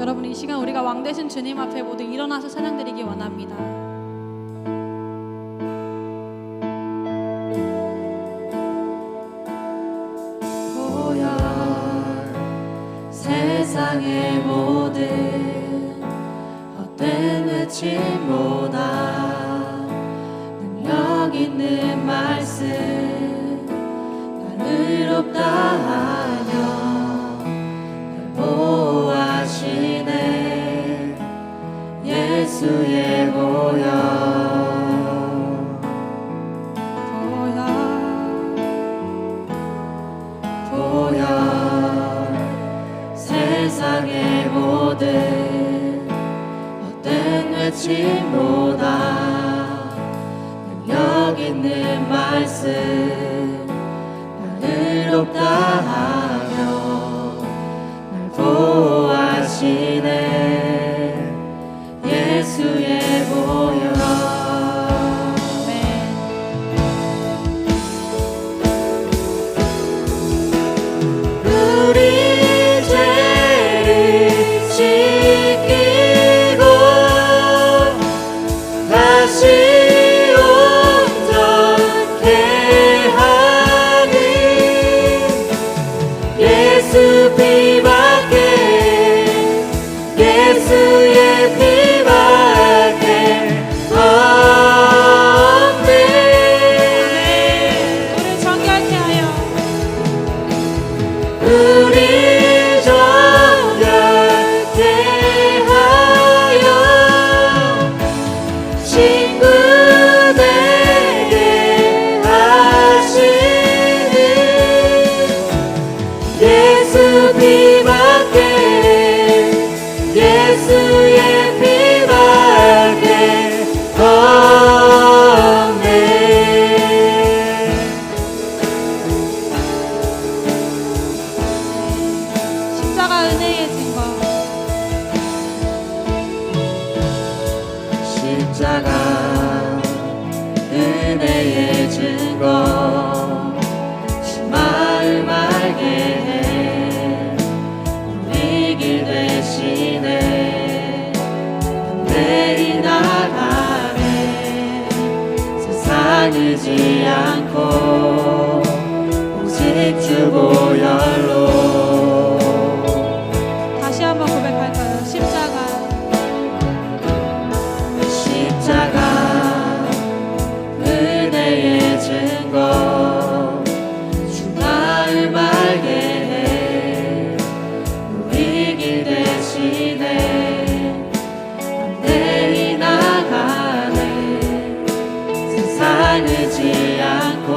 여러분, 이 시간 우리가 왕 되신 주님 앞에 모두 일어나서 찬양드리기 원합니다. 보여 세상의 모든 헛된 외침보다 능력 있는 말씀 날 의롭다 하여 보호하시네 예수의 보혈 보혈 세상의 모든 헛된 외침보다 능력 있는 말씀 날 의롭다 하여 보호하시네 예수의 보혈 우리 죄를 씻기고 다시 온전케 하는 예수 피밖에 예수의 피밖에 없네 우리 정결케 하여 우리 정결케 하여 친구 되게 하시는 예수 피밖에 예수의 피밖에 없네 십자가 은혜의 증거. 십자가 은혜의 증거 주 마음 알게 해 우리 길 대신에 내리 나가네 세상 의지 않고 오직 주 보혈로 다시 한번 고백할까요? 십자가 은혜의 증거 주 마음 알게 해 우리 길 대신에 내리 나가네 세상 의지 않고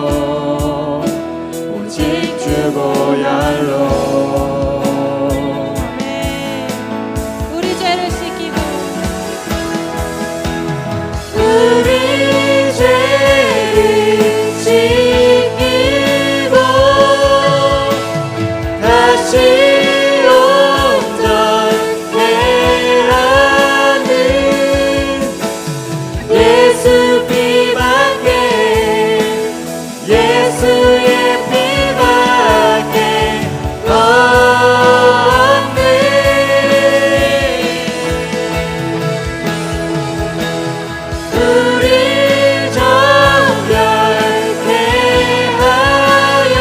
오직 주 보혈로 우리 죄를 씻기고 우리 죄를 씻기고 다시 온전케 하는 예수 피밖에 예수의 피밖에 없네 우리 정결케 하여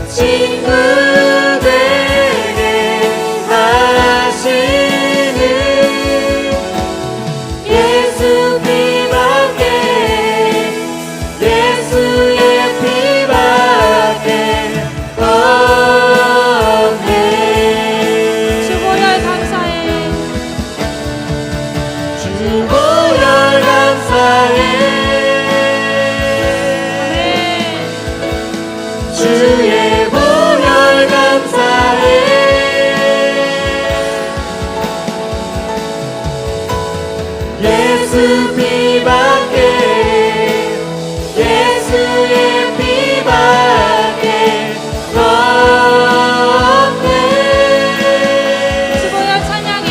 친구 되게 하시는 예수 피밖에 예수의 피밖에 없네 주 보혈 감사해. 주 보혈 감사해 주의 보혈 감사해 예수 피밖에 예수의 피밖에 없네 주 보혈 찬양해.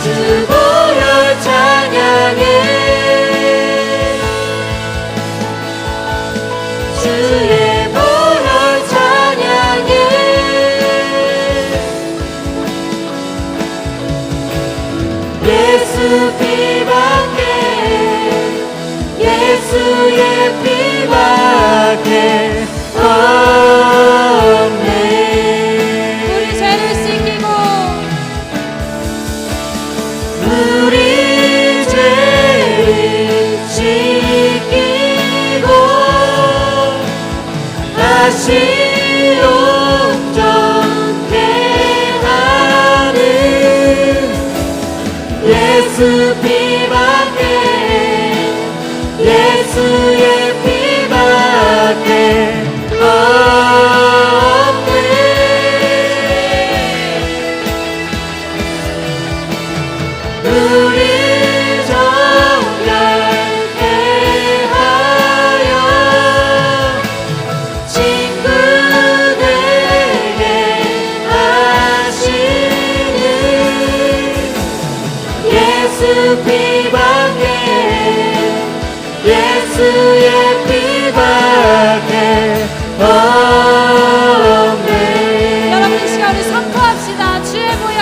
주 보혈 찬양해 주의 보혈 찬양해 피밖에 없네. 우리 죄를 씻기고 우리 죄를 씻기고 다시 온전케 하는 예수 피밖에, 예수의 피밖에 없네. 우리 정결케 하여 친구되게 하시는 예수 피밖에, 예수의 피밖에 없네. 여러분 이 시간 우리 선포합시다. 주의 보혈,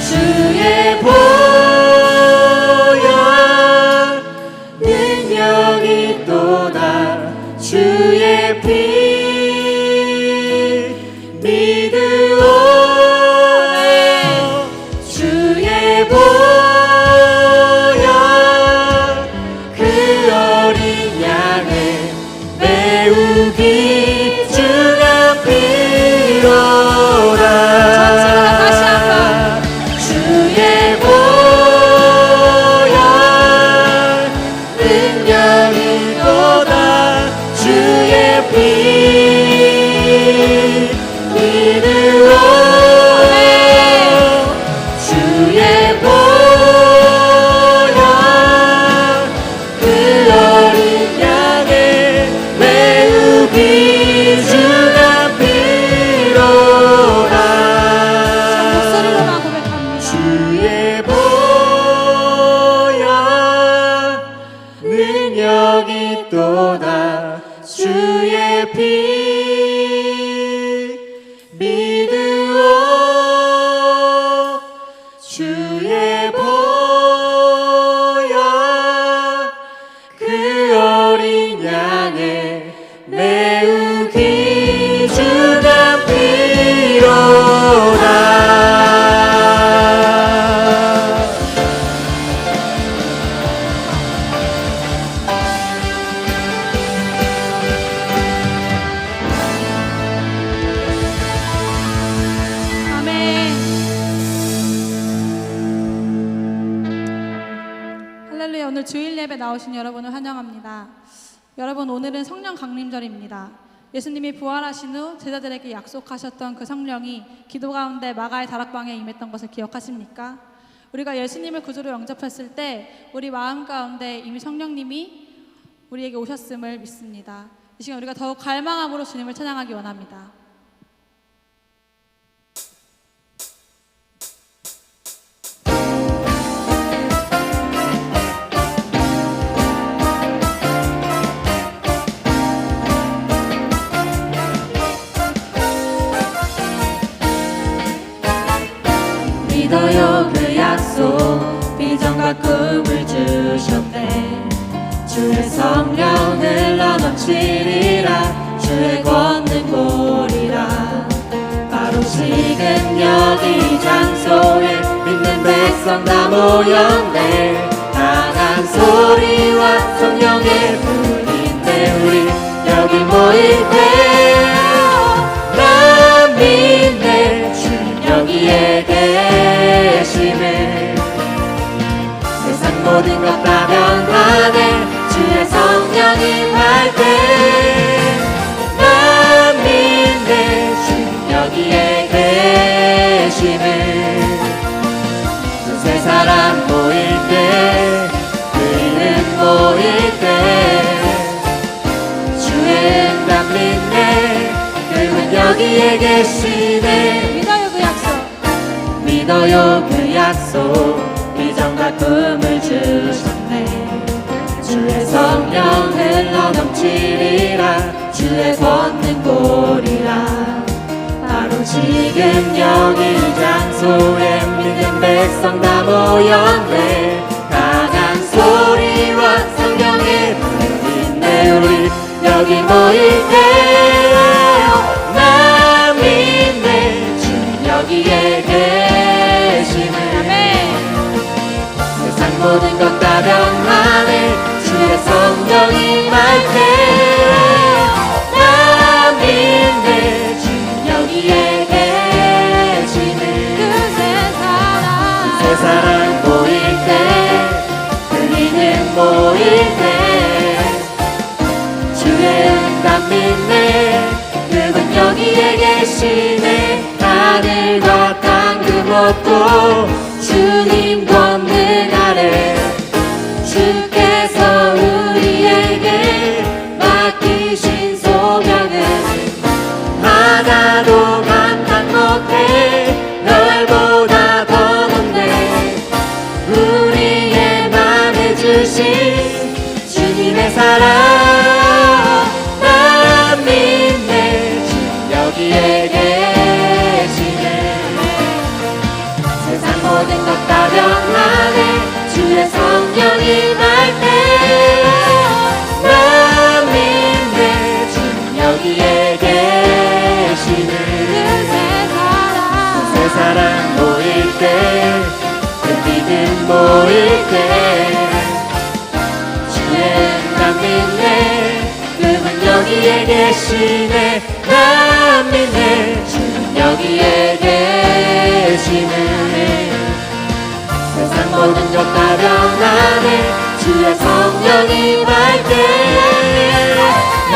주의 보혈 능력이 또다. 주의 피 믿으오. 주의 보혈 그 어린 양의 매우 귀중한 피로다. 다시 한번. 주의 보혈 능력이 또다. 주의 피 믿으오. 주의 보혈 그 어린 양의 매우 귀중한 피로다. 목소리로만 고백합니다. 주의 보혈 능력이 또다. 주의 피 믿으오. 주의 보혈 그 어린 양의 매우 귀중한 피로다. 아멘. 할렐루야. 오늘 주일 예배 나오신 여러분을 환영합니다. 여러분, 오늘은 성령 강림절입니다. 예수님이 부활하신 후 제자들에게 약속하셨던 그 성령이 기도 가운데 마가의 다락방에 임했던 것을 기억하십니까? 우리가 예수님을 구주로 영접했을 때 우리 마음 가운데 이미 성령님이 우리에게 오셨음을 믿습니다. 이 시간 우리가 더욱 갈망함으로 주님을 찬양하기 원합니다. 믿어요 그 약속 비전과 꿈을 주셨네. 주의 성령 흘러 넘치리라. 주의 권능 보리라. 바로 지금 여기 이 장소에 믿는 백성 다 모였네. 강한 소리와 성령의 불인데 우리 여기 모일 때 난 믿네. 주님 여기에 계심을. 세상 모든 것 다 변하네. 주의 성령 임할 때 난 믿네. 주님 여기에 계심을. 두세 사람 모일 때 그 이름 모일 때 주의 응답 믿네. 그분 여기에 계시네. 믿어요 그 약속. 믿어요 그 약속 비전과 꿈을 주셨네. 주의 성령 흘러 넘치리라. 주의 권능 보리라. 바로 지금 여기 이 장소에 믿는 백성 다 모였네. 강한 소리와 성령의 여기 모일 때 나 믿네 주님 여기에 계시네 세상 모든 것 다 변하네 주의 성령이 임할 때 나 믿네 주님 여기에 계시네 새 사랑 모일 때 들리는 모일 때 주의 응답 믿네 그분 여기에 계시네 하늘과 땅 그 무엇도 주님 권능 아래 주께서 우리에게 맡기신 소명은 하나도 감당 못해 너보다 더 높네 우리의 맘에 주신 주님의 사랑 나 믿네 주님 여기에 계시네 세상 모든 것 다 변하네 주의 성령이 임할 때 나 믿네 주님 여기에 계시네 새 사랑 모일 때 그 믿음 모일 때 주의 응답 믿네 그분 여기에 계시네 나 믿네 주님 여기에 계시네 세상 모든 것 다 변하네 주의 성령이 임할 때 나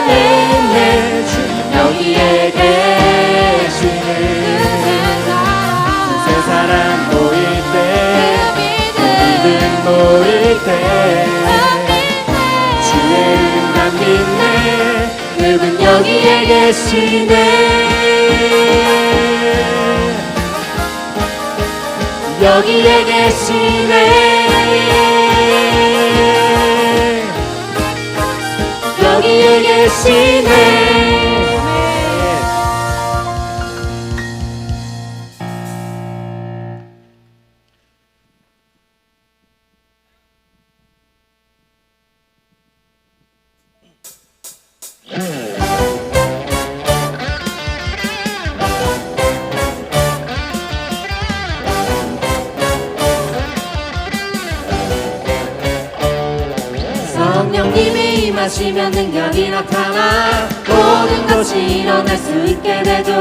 믿네 주님 여기에 계시네 새 사랑 모일 때 믿음 모일 때 주의 응답 믿네 그분 여기에 계시네 여기에 계시네 여기에 계시네 성령님이 임하시면 능력이 나타나 모든 것이 일어날 수 있게 되죠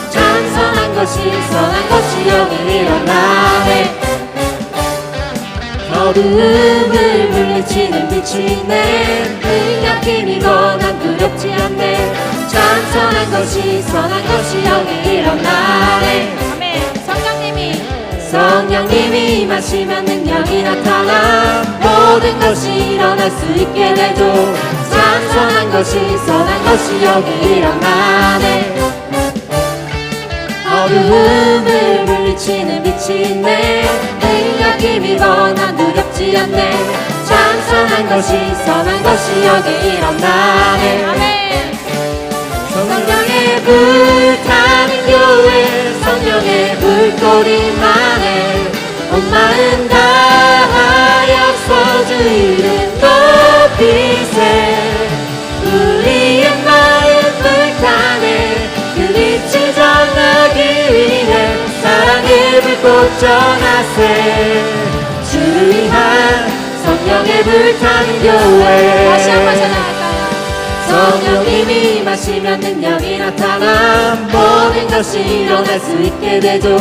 찬선한 것이 선한 것이 여기 일어나네 어두움을 물리치는 빛이 있네 능력 힘이 거난 두렵지 않네 찬선한 것이 선한 것이 여기 일어나네 성령님이 임하시면 능력이 나타나 모든 것이 일어날 수 있게 되죠 찬선한 것이 선한 것이 여기 일어나네 어두움을 물리치는 빛이 있네 능력 힘이 거난 두렵지 않네 찬선한 것이 선한 것이 여기 일어나네 성령의 불타는 교회 성령의 불꽃임하네 온 마음 다하여서 주 이름 높이세 우리의 마음 불타네 그 빛이 전하기 위해 사랑의 불꽃 전하세 주를 위한 성령의 불타는 교회 다시 한번 전화할까요? 성령님이 임하시면 능력이 나타나 모든 것이 일어날 수 있게 되죠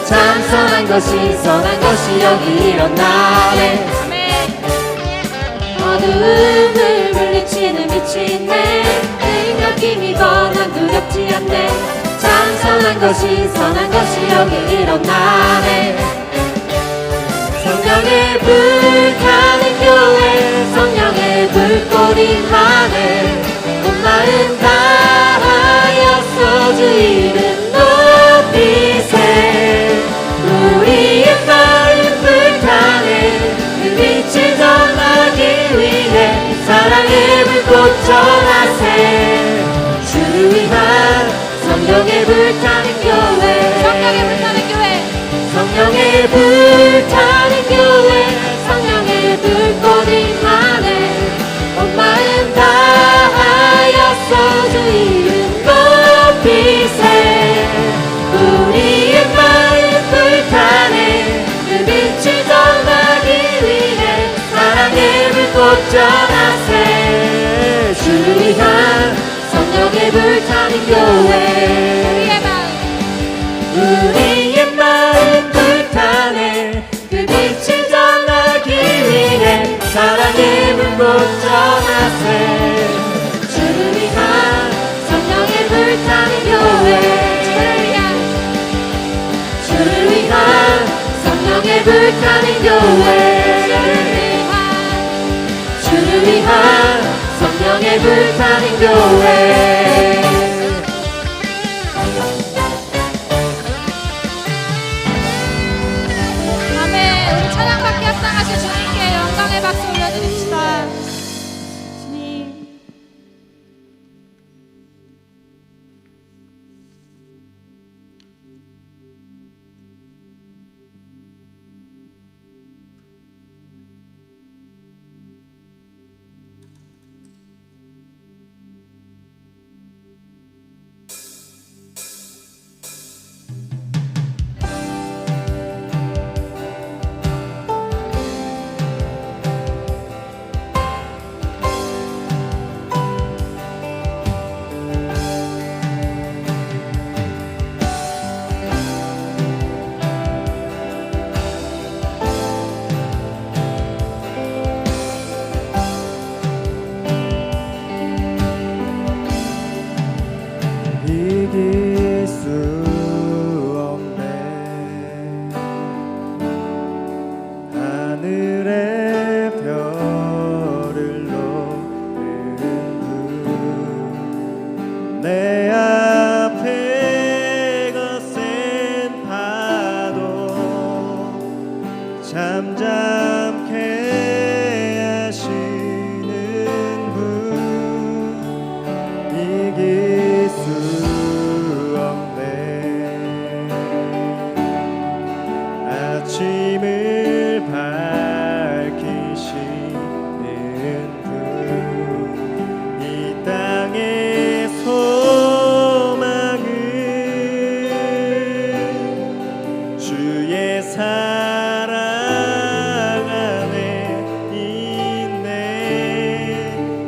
찬선한 것이 선한 것이 여기 일어나네 어두움을 물리치는 빛이 있네 능력 힘이 거난 두렵지 않네 찬선한 것이 선한 것이 여기 일어나네 성령의 불타는 교회 성령의 불꽃이 임하네 온 마음 다하여서 주 이름 높이세 우리의 마음 불타네 그 빛을 전하기 위해 사랑의 불꽃 전하세 주를 위한 성령의 불타는 교회 성령의 불타는 교회 성령의 불타는 교회 성령의 불꽃이 임하네 온 마음 다하여서 불타는 교회 우리의 마음 불타네 그 빛을 전하기 위해 사랑의 불꽃 전하세 주를 위한 성령의 불타는 교회 주를 위한 성령의 불타는 교회 주를 위한 성령의 불타는 교회 아멘. 우리 찬양받게 합당하신 주님께 영광의 박수 올려드립시다. 주님. 이길 수 없네 하늘의 별을 놓는 내 앞에 거센 파도 잠잠케 하시는 분 이길 수 없네 아침을 밝히시는 분 이 땅의 소망은 주의 사랑 안에 있네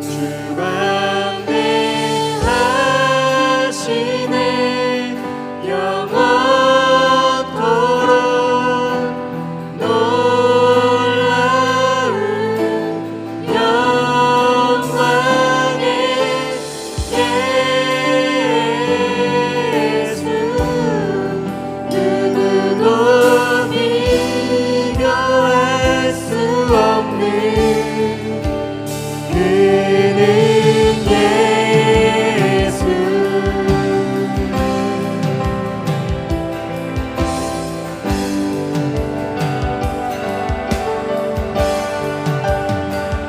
주가 하시네 영원토록 놀라운 영광의 예수 누구도 비교할 수 없는 그는 예수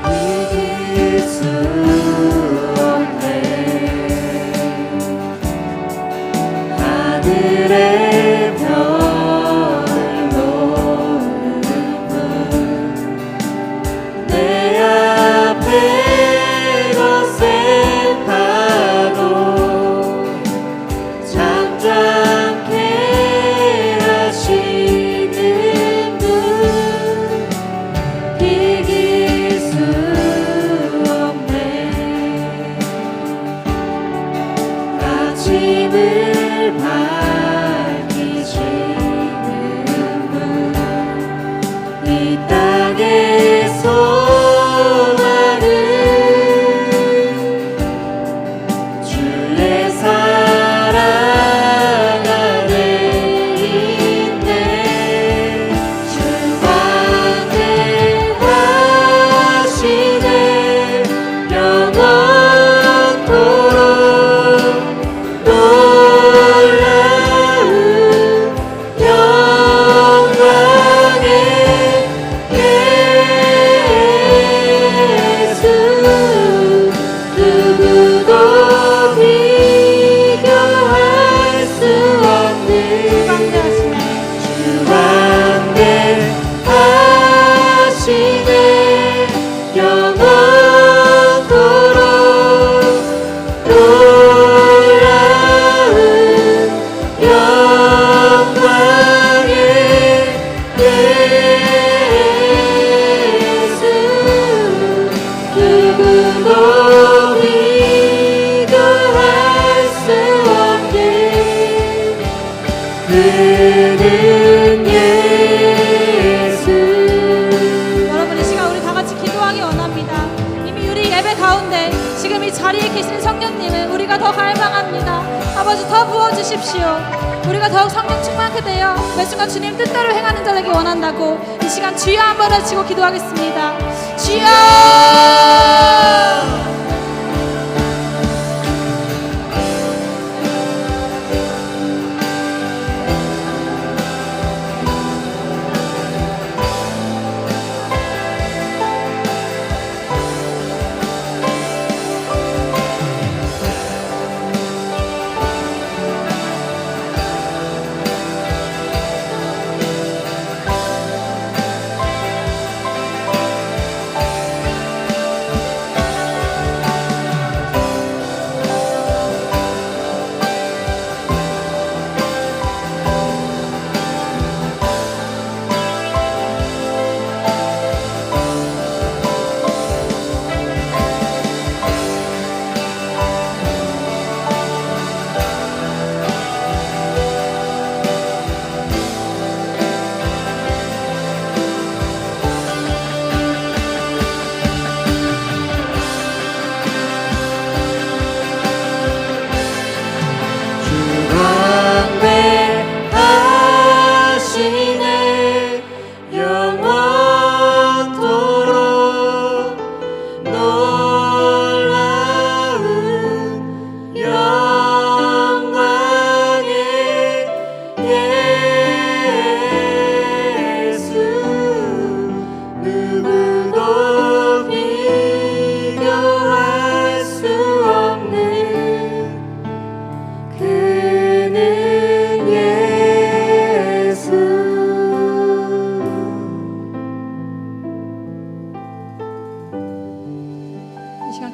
이길 수 없네 하늘의 별을 놓는 분내 앞에 거센 파도 잠잠케 하시는 분 이길 수 없네 아침을 밝히시는 분 이 땅의 소망은 주의 사랑 안에 있네 주가 하시네 영원토록 놀라운 계신 성령님을 우리가 더 갈망합니다. 아버지 더 부어주십시오. 우리가 더욱 성령 충만하게 되어 매 순간 주님 뜻대로 행하는 자 되기 원한다고 이 시간 주여 한번 외치고 기도하겠습니다. 주여!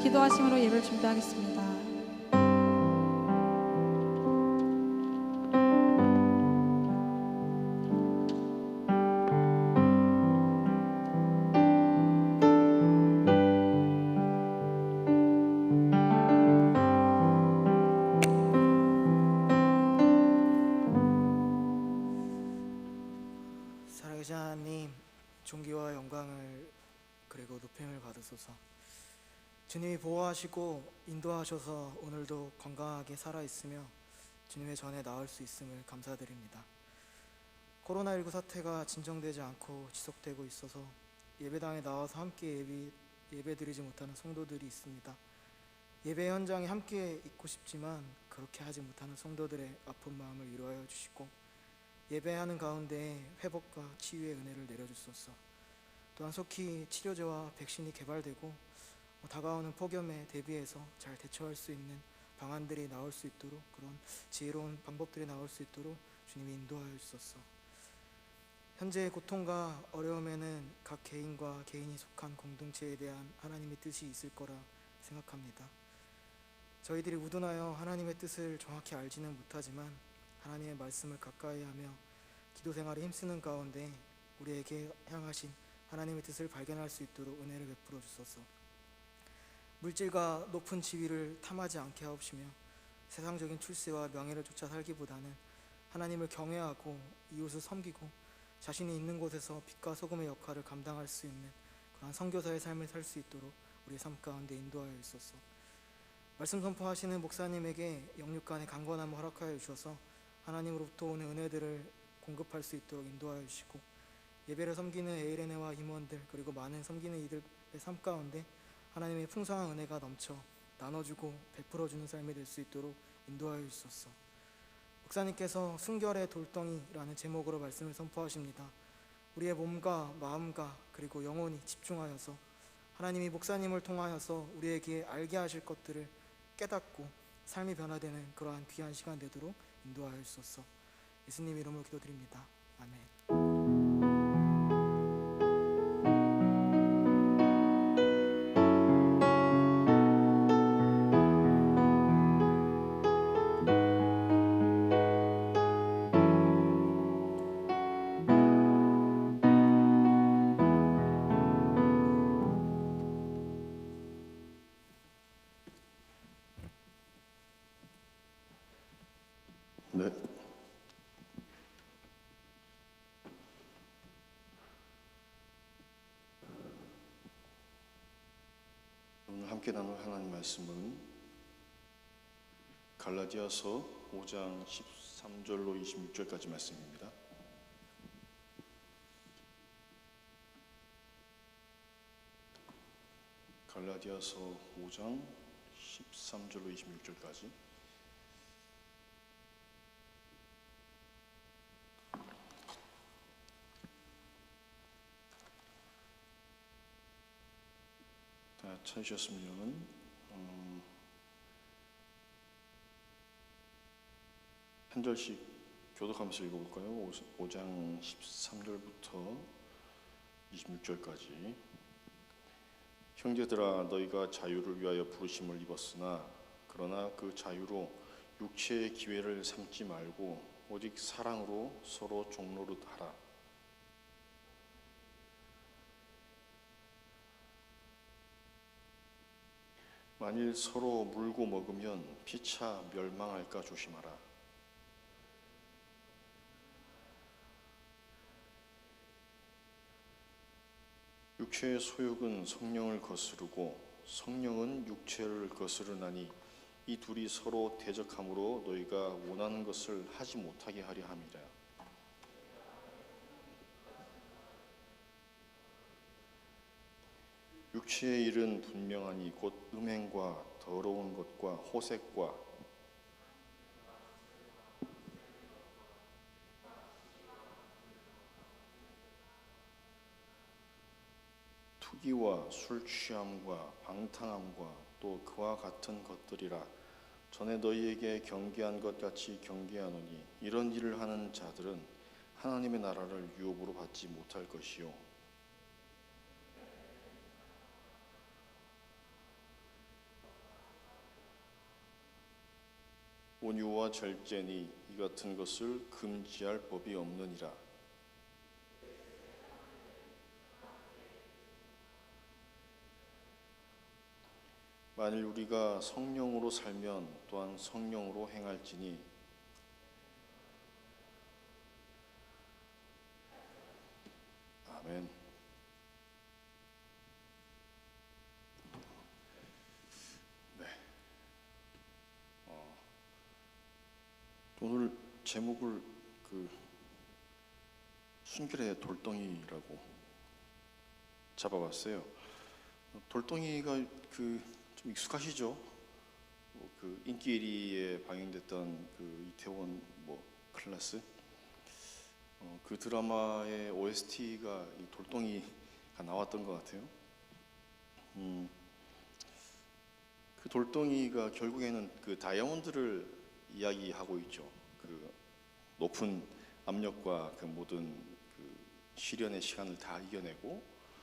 기도하심으로 예배를 준비하겠습니다. 살아계신 하나님, 존귀와 영광을 그리고 높임을 받으소서. 주님이 보호하시고 인도하셔서 오늘도 건강하게 살아있으며 주님의 전에 나올 수 있음을 감사드립니다. 코로나19 사태가 진정되지 않고 지속되고 있어서 예배당에 나와서 함께 예배드리지 못하는 성도들이 있습니다. 예배 현장에 함께 있고 싶지만 그렇게 하지 못하는 성도들의 아픈 마음을 위로하여 주시고 예배하는 가운데 회복과 치유의 은혜를 내려주소서. 또한 속히 치료제와 백신이 개발되고 다가오는 폭염에 대비해서 잘 대처할 수 있는 방안들이 나올 수 있도록, 그런 지혜로운 방법들이 나올 수 있도록 주님이 인도하여 주소서. 현재의 고통과 어려움에는 각 개인과 개인이 속한 공동체에 대한 하나님의 뜻이 있을 거라 생각합니다. 저희들이 우둔하여 하나님의 뜻을 정확히 알지는 못하지만 하나님의 말씀을 가까이 하며 기도 생활에 힘쓰는 가운데 우리에게 향하신 하나님의 뜻을 발견할 수 있도록 은혜를 베풀어 주소서. 물질과 높은 지위를 탐하지 않게 하옵시며 세상적인 출세와 명예를 쫓아 살기보다는 하나님을 경외하고 이웃을 섬기고 자신이 있는 곳에서 빛과 소금의 역할을 감당할 수 있는 그러한 선교사의 삶을 살 수 있도록 우리의 삶 가운데 인도하여 주소서. 말씀 선포하시는 목사님에게 영육간의 강건함을 허락하여 주셔서 하나님으로부터 오는 은혜들을 공급할 수 있도록 인도하여 주시고 예배를 섬기는 에이레네와 임원들 그리고 많은 섬기는 이들의 삶 가운데 하나님의 풍성한 은혜가 넘쳐 나눠주고 베풀어주는 삶이 될 수 있도록 인도하여 주소서. 목사님께서 순결의 돌덩이라는 제목으로 말씀을 선포하십니다. 우리의 몸과 마음과 그리고 영혼이 집중하여서 하나님이 목사님을 통하여서 우리에게 알게 하실 것들을 깨닫고 삶이 변화되는 그러한 귀한 시간 되도록 인도하여 주소서. 예수님 이름으로 기도드립니다. 아멘. 네. 오늘 함께 나눌 하나님 말씀은 갈라디아서 5장 13절로 26절까지 말씀입니다. 갈라디아서 5장 13절로 26절까지. 다 찾으셨으면 한 절씩 교독하면서 읽어볼까요? 5장 13절부터 26절까지. 형제들아, 너희가 자유를 위하여 부르심을 입었으나 그러나 그 자유로 육체의 기회를 삼지 말고 오직 사랑으로 서로 종노릇 하라. 만일 서로 물고 먹으면 피차 멸망할까 조심하라. 육체의 소욕은 성령을 거스르고 성령은 육체를 거스르나니 이 둘이 서로 대적함으로 너희가 원하는 것을 하지 못하게 하려 함이라. 육체의 일은 분명하니 곧 음행과 더러운 것과 호색과 투기와 술 취함과 방탕함과 또 그와 같은 것들이라. 전에 너희에게 경계한 것 같이 경계하노니 이런 일을 하는 자들은 하나님의 나라를 유업으로 받지 못할 것이요 온유와 절제니 이 같은 것을 금지할 법이 없느니라. 만일 우리가 성령으로 살면 또한 성령으로 행할지니 아멘. 네. 오늘 제목을 순결의 돌덩이라고 잡아봤어요. 돌덩이가 좀 익숙하시죠? 인기 1위에 방영됐던 이태원 클래스, 그 드라마의 OST가 이 돌덩이가 나왔던 것 같아요. 그 돌덩이가 결국에는 다이아몬드를 이야기하고 있죠. 높은 압력과 모든 시련의 시간을 다 이겨내고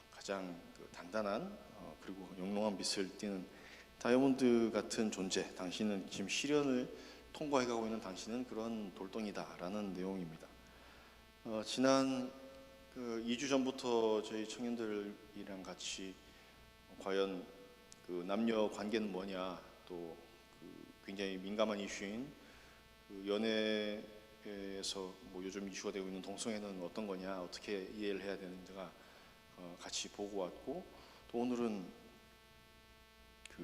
가장 단단한 그리고 영롱한 빛을 띠는 다이아몬드 같은 존재, 당신은 지금 시련을 통과해가고 있는 당신은 그런 돌덩이다라는 내용입니다. 지난 2주 전부터 저희 청년들이랑 같이 과연 남녀 관계는 뭐냐, 또 굉장히 민감한 이슈인 연애에서 요즘 이슈가 되고 있는 동성애는 어떤 거냐, 어떻게 이해를 해야 되는지가 같이 보고 왔고, 또 오늘은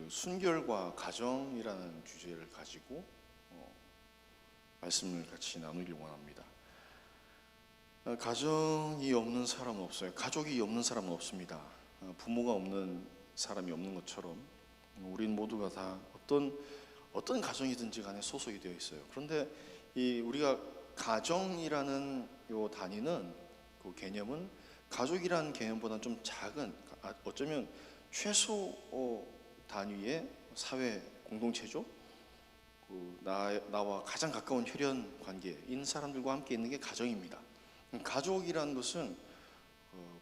순결과 가정이라는 주제를 가지고 말씀을 같이 나누길 원합니다. 가정이 없는 사람은 없어요. 가족이 없는 사람은 없습니다. 부모가 없는 사람이 없는 것처럼 우린 모두가 다 어떤 가정이든지 간에 소속이 되어 있어요. 그런데 우리가 가정이라는 요 단위는, 그 개념은 가족이라는 개념보다는 좀 작은, 어쩌면 최소 단위의 사회 공동체죠. 나와 가장 가까운 혈연 관계인 사람들과 함께 있는 게 가정입니다. 가족이라는 것은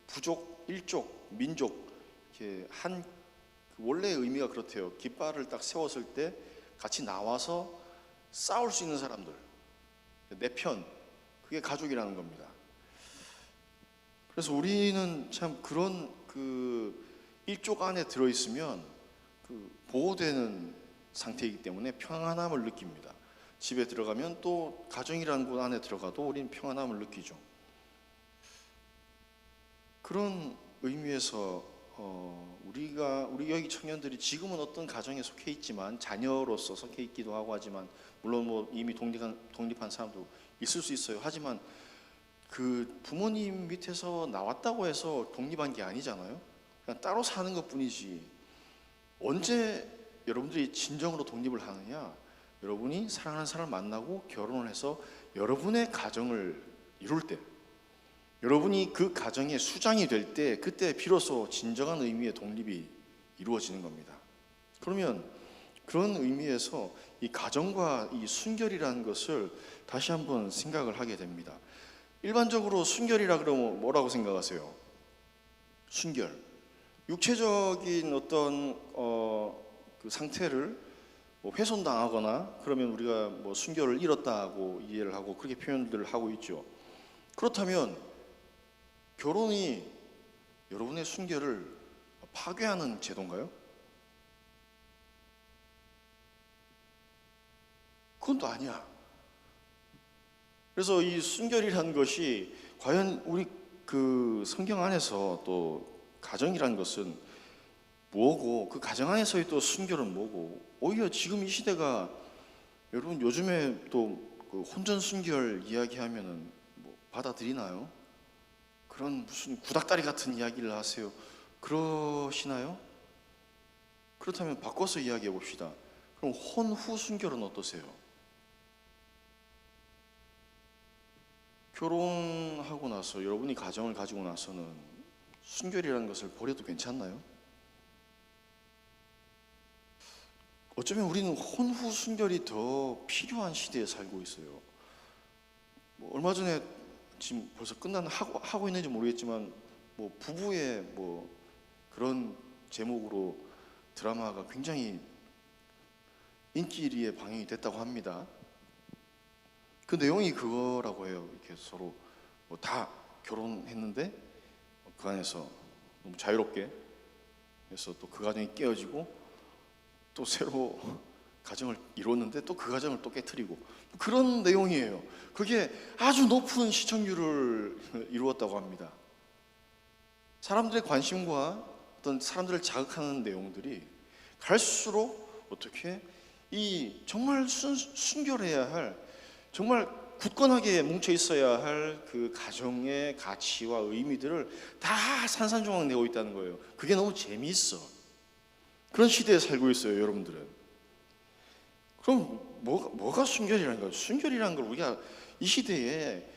부족, 일족, 민족, 이렇게 원래의 의미가 그렇대요. 깃발을 딱 세웠을 때 같이 나와서 싸울 수 있는 사람들, 내 편, 그게 가족이라는 겁니다. 그래서 우리는 참 그런 일족 안에 들어있으면 보호되는 상태이기 때문에 평안함을 느낍니다. 집에 들어가면 또 가정이라는 곳 안에 들어가도 우리는 평안함을 느끼죠. 그런 의미에서 우리 여기 청년들이 지금은 어떤 가정에 속해 있지만 자녀로서 속해 있기도 하고 하지만 물론 뭐 이미 독립한 사람도 있을 수 있어요. 하지만 그 부모님 밑에서 나왔다고 해서 독립한 게 아니잖아요. 그냥 따로 사는 것뿐이지. 언제 여러분들이 진정으로 독립을 하느냐? 여러분이 사랑하는 사람을 만나고 결혼을 해서 여러분의 가정을 이룰 때, 여러분이 그 가정의 수장이 될 때, 그때 비로소 진정한 의미의 독립이 이루어지는 겁니다. 그러면 그런 의미에서 이 가정과 이 순결이라는 것을 다시 한번 생각을 하게 됩니다. 일반적으로 순결이라 그러면 뭐라고 생각하세요? 순결, 육체적인 어떤 그 상태를 뭐 훼손당하거나 그러면 우리가 뭐 순결을 잃었다고 이해를 하고 그렇게 표현들을 하고 있죠. 그렇다면 결혼이 여러분의 순결을 파괴하는 제도인가요? 그건 또 아니야. 그래서 이 순결이라는 것이 과연 우리 그 성경 안에서 또 가정이라는 것은 뭐고 그 가정 안에서의 또 순결은 뭐고 오히려 지금 이 시대가 여러분 요즘에 또 그 혼전 순결 이야기하면은 뭐 받아들이나요? 그런 무슨 구닥다리 같은 이야기를 하세요. 그러시나요? 그렇다면 바꿔서 이야기해 봅시다. 그럼 혼후 순결은 어떠세요? 결혼하고 나서 여러분이 가정을 가지고 나서는 순결이라는 것을 버려도 괜찮나요? 어쩌면 우리는 혼후 순결이 더 필요한 시대에 살고 있어요. 뭐 얼마 전에 지금 벌써 하고 있는지 모르겠지만 뭐 부부의 뭐 그런 제목으로 드라마가 굉장히 인기리에 방영이 됐다고 합니다. 그 내용이 그거라고 해요. 이렇게 서로 뭐 다 결혼했는데 그 안에서 너무 자유롭게 해서 또 그 가정이 깨어지고 또 새로 가정을 이뤘는데 또 그 가정을 또 깨트리고 그런 내용이에요. 그게 아주 높은 시청률을 이루었다고 합니다. 사람들의 관심과 어떤 사람들을 자극하는 내용들이 갈수록 어떻게 이 정말 순결해야 할 정말 굳건하게 뭉쳐 있어야 할 그 가정의 가치와 의미들을 다 산산조각 내고 있다는 거예요. 그게 너무 재미있어. 그런 시대에 살고 있어요, 여러분들은. 그럼 뭐가 순결이라는 거예요? 순결이라는 걸 우리가 이 시대에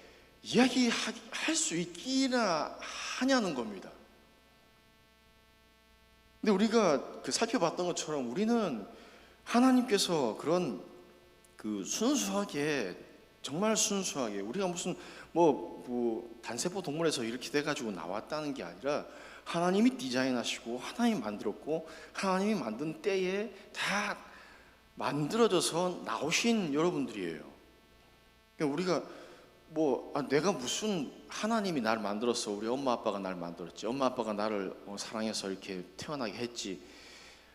이야기할 수 있기나 하냐는 겁니다. 근데 우리가 그 살펴봤던 것처럼 우리는 하나님께서 그런 그 순수하게 정말 순수하게 우리가 무슨 뭐 단세포 동물에서 이렇게 돼가지고 나왔다는 게 아니라 하나님이 디자인하시고 하나님이 만들었고 하나님이 만든 때에 다 만들어져서 나오신 여러분들이에요. 그러니까 우리가 내가 무슨 하나님이 나를 만들었어. 우리 엄마 아빠가 나를 만들었지. 엄마 아빠가 나를 사랑해서 이렇게 태어나게 했지.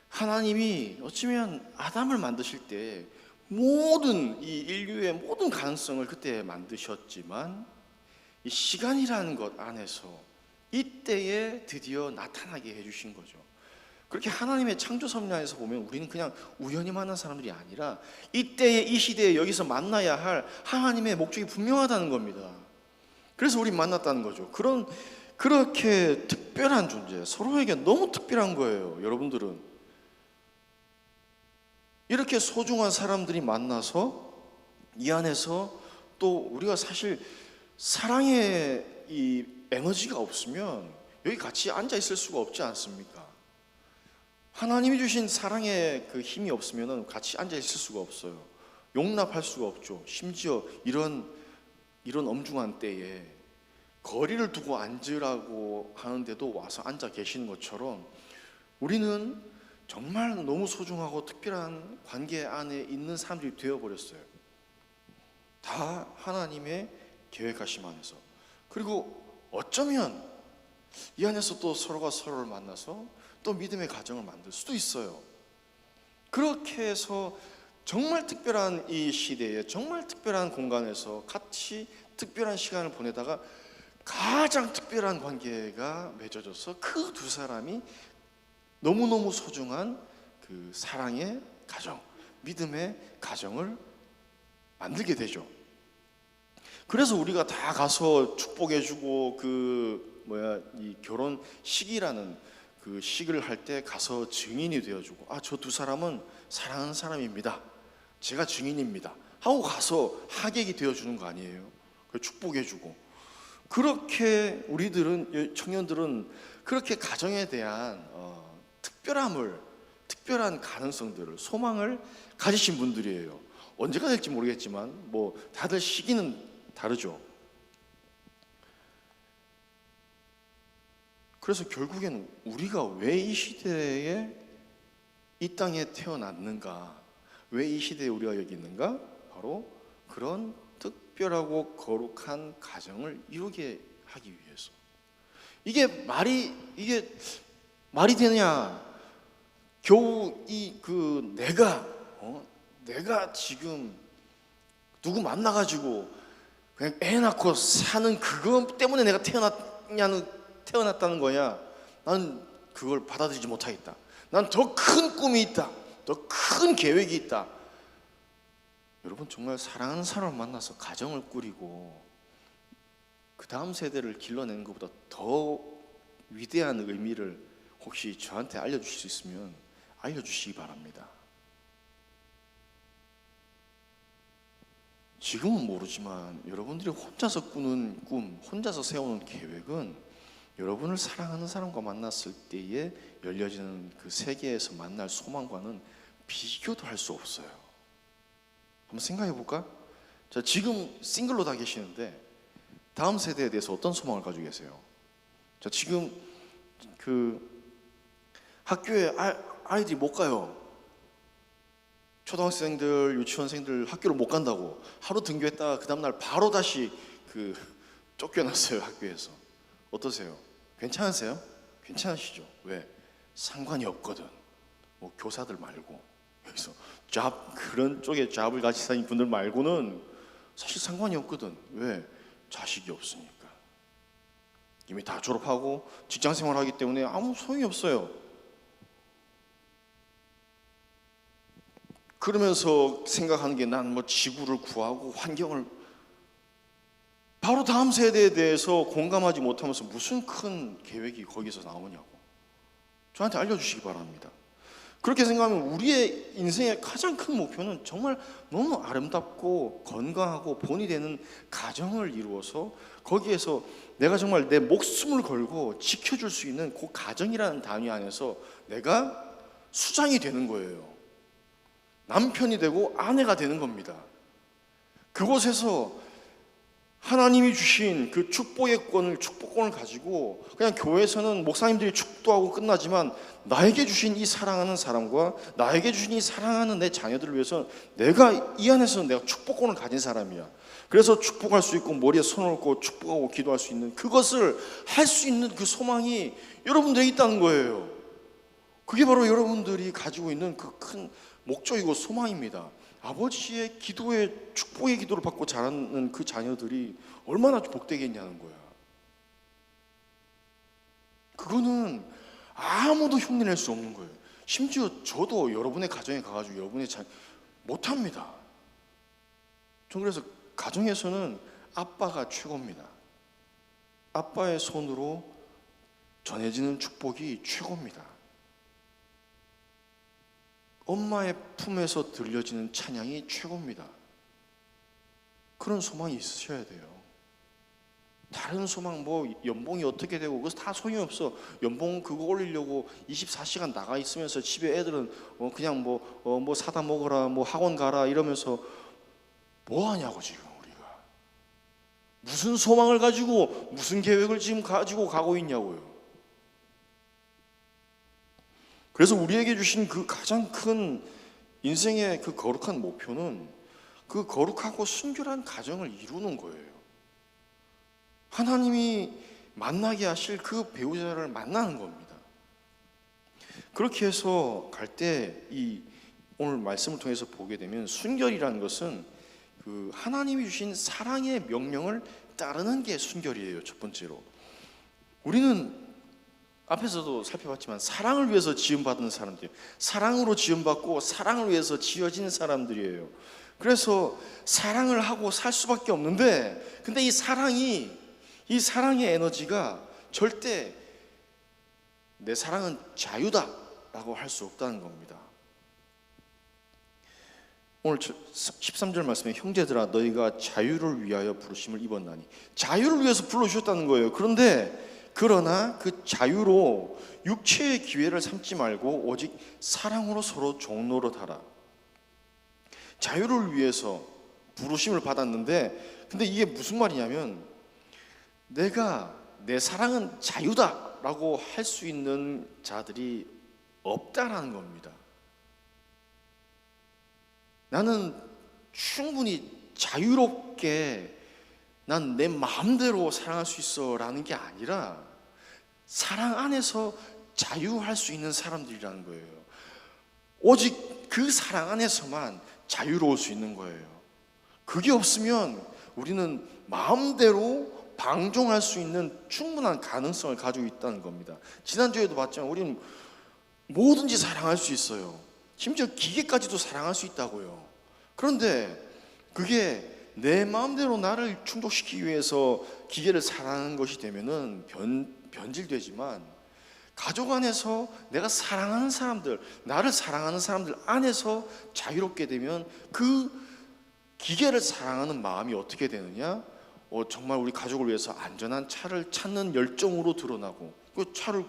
하나님이 어쩌면 아담을 만드실 때 모든 이 인류의 모든 가능성을 그때 만드셨지만 이 시간이라는 것 안에서 이때에 드디어 나타나게 해주신 거죠. 그렇게 하나님의 창조 섭리안에서 보면 우리는 그냥 우연히 만난 사람들이 아니라 이때에 이 시대에 여기서 만나야 할 하나님의 목적이 분명하다는 겁니다. 그래서 우리 만났다는 거죠. 그렇게 특별한 존재, 서로에게 너무 특별한 거예요. 여러분들은 이렇게 소중한 사람들이 만나서 이 안에서 또 우리가 사실 사랑의 이 에너지가 없으면 여기 같이 앉아 있을 수가 없지 않습니까? 하나님이 주신 사랑의 그 힘이 없으면 같이 앉아 있을 수가 없어요. 용납할 수가 없죠. 심지어 이런 엄중한 때에 거리를 두고 앉으라고 하는데도 와서 앉아 계시는 것처럼 우리는 정말 너무 소중하고 특별한 관계 안에 있는 사람들이 되어버렸어요. 다 하나님의 계획하심 안에서. 그리고 어쩌면 이 안에서 또 서로가 서로를 만나서 또 믿음의 가정을 만들 수도 있어요. 그렇게 해서 정말 특별한 이 시대에 정말 특별한 공간에서 같이 특별한 시간을 보내다가 가장 특별한 관계가 맺어져서 그 두 사람이 너무너무 소중한 그 사랑의 가정, 믿음의 가정을 만들게 되죠. 그래서 우리가 다 가서 축복해주고 이 결혼 식이라는 그 식을 할 때 가서 증인이 되어주고, 저 두 사람은 사랑하는 사람입니다, 제가 증인입니다 하고 가서 하객이 되어주는 거 아니에요. 축복해주고. 그렇게 우리들은, 청년들은 그렇게 가정에 대한 특별한 가능성들을, 소망을 가지신 분들이에요. 언제가 될지 모르겠지만 다들 시기는 다르죠. 그래서 결국에는 우리가 왜 이 시대에 이 땅에 태어났는가, 왜 이 시대에 우리가 여기 있는가? 바로 그런 특별하고 거룩한 가정을 이루게 하기 위해서. 이게 말이 되냐? 겨우 내가 지금 누구 만나가지고 그냥 애 낳고 사는 그것 때문에 내가 태어났다는 거냐? 난 그걸 받아들이지 못하겠다. 난 더 큰 꿈이 있다, 더 큰 계획이 있다. 여러분, 정말 사랑하는 사람을 만나서 가정을 꾸리고 그 다음 세대를 길러내는 것보다 더 위대한 의미를 혹시 저한테 알려주실 수 있으면 알려주시기 바랍니다. 지금은 모르지만 여러분들이 혼자서 꾸는 꿈, 혼자서 세우는 계획은 여러분을 사랑하는 사람과 만났을 때에 열려지는 그 세계에서 만날 소망과는 비교도 할 수 없어요. 한번 생각해 볼까? 자, 지금 싱글로 다 계시는데 다음 세대에 대해서 어떤 소망을 가지고 계세요? 자, 지금 학교에 아이들이 못 가요. 초등학생들, 유치원생들 학교를 못 간다고 하루 등교했다가 그 다음날 바로 다시 쫓겨났어요, 학교에서. 어떠세요? 괜찮으세요? 괜찮으시죠? 왜? 상관이 없거든. 교사들 말고, 여기서 그런 쪽에 잡을 같이 사는 분들 말고는 사실 상관이 없거든. 왜? 자식이 없으니까. 이미 다 졸업하고 직장 생활하기 때문에 아무 소용이 없어요. 그러면서 생각하는 게, 난 지구를 구하고 환경을, 바로 다음 세대에 대해서 공감하지 못하면서 무슨 큰 계획이 거기서 나오냐고 저한테 알려주시기 바랍니다. 그렇게 생각하면 우리의 인생의 가장 큰 목표는 정말 너무 아름답고 건강하고 본이 되는 가정을 이루어서 거기에서 내가 정말 내 목숨을 걸고 지켜줄 수 있는 그 가정이라는 단위 안에서 내가 수장이 되는 거예요. 남편이 되고 아내가 되는 겁니다. 그곳에서 하나님이 주신 그 축복권을 가지고 그냥 교회에서는 목사님들이 축도하고 끝나지만, 나에게 주신 이 사랑하는 사람과 나에게 주신 이 사랑하는 내 자녀들을 위해서 내가 이 안에서는 내가 축복권을 가진 사람이야. 그래서 축복할 수 있고 머리에 손을 얹고 축복하고 기도할 수 있는, 그것을 할 수 있는 그 소망이 여러분들에게 있다는 거예요. 그게 바로 여러분들이 가지고 있는 그 큰 목적이고 소망입니다. 아버지의 기도에, 축복의 기도를 받고 자라는 그 자녀들이 얼마나 복되겠냐는 거야. 그거는 아무도 흉내낼 수 없는 거예요. 심지어 저도 여러분의 가정에 가가지고 여러분의 못합니다. 전 그래서 가정에서는 아빠가 최고입니다. 아빠의 손으로 전해지는 축복이 최고입니다. 엄마의 품에서 들려지는 찬양이 최고입니다. 그런 소망이 있으셔야 돼요. 다른 소망, 연봉이 어떻게 되고 그것도 다 소용이 없어. 연봉 그거 올리려고 24시간 나가 있으면서 집에 애들은 그냥 사다 먹어라, 학원 가라 이러면서 뭐 하냐고. 지금 우리가 무슨 소망을 가지고 무슨 계획을 지금 가지고 가고 있냐고요. 그래서 우리에게 주신 그 가장 큰 인생의 그 거룩한 목표는 그 거룩하고 순결한 가정을 이루는 거예요. 하나님이 만나게 하실 그 배우자를 만나는 겁니다. 그렇게 해서 갈 때 오늘 말씀을 통해서 보게 되면 순결이라는 것은 그 하나님이 주신 사랑의 명령을 따르는 게 순결이에요. 첫 번째로 우리는 앞에서도 살펴봤지만 사랑을 위해서 지음받은 사람들, 사랑으로 지음받고 사랑을 위해서 지어진 사람들이에요. 그래서 사랑을 하고 살 수밖에 없는데, 근데 이 사랑의 에너지가 절대 내 사랑은 자유다라고 할 수 없다는 겁니다. 오늘 13절 말씀에 형제들아 너희가 자유를 위하여 부르심을 입었나니, 자유를 위해서 불러주셨다는 거예요. 그러나 그 자유로 육체의 기회를 삼지 말고 오직 사랑으로 서로 종노릇하라. 자유를 위해서 부르심을 받았는데, 근데 이게 무슨 말이냐면 내가 내 사랑은 자유다라고 할 수 있는 자들이 없다라는 겁니다. 나는 충분히 자유롭게 난 내 마음대로 사랑할 수 있어 라는 게 아니라 사랑 안에서 자유할 수 있는 사람들이라는 거예요. 오직 그 사랑 안에서만 자유로울 수 있는 거예요. 그게 없으면 우리는 마음대로 방종할 수 있는 충분한 가능성을 가지고 있다는 겁니다. 지난주에도 봤지만 우리는 뭐든지 사랑할 수 있어요. 심지어 기계까지도 사랑할 수 있다고요. 그런데 그게 내 마음대로 나를 충족시키기 위해서 기계를 사랑하는 것이 되면은 변질되지만, 가족 안에서 내가 사랑하는 사람들, 나를 사랑하는 사람들 안에서 자유롭게 되면 그 기계를 사랑하는 마음이 어떻게 되느냐? 정말 우리 가족을 위해서 안전한 차를 찾는 열정으로 드러나고, 그 차를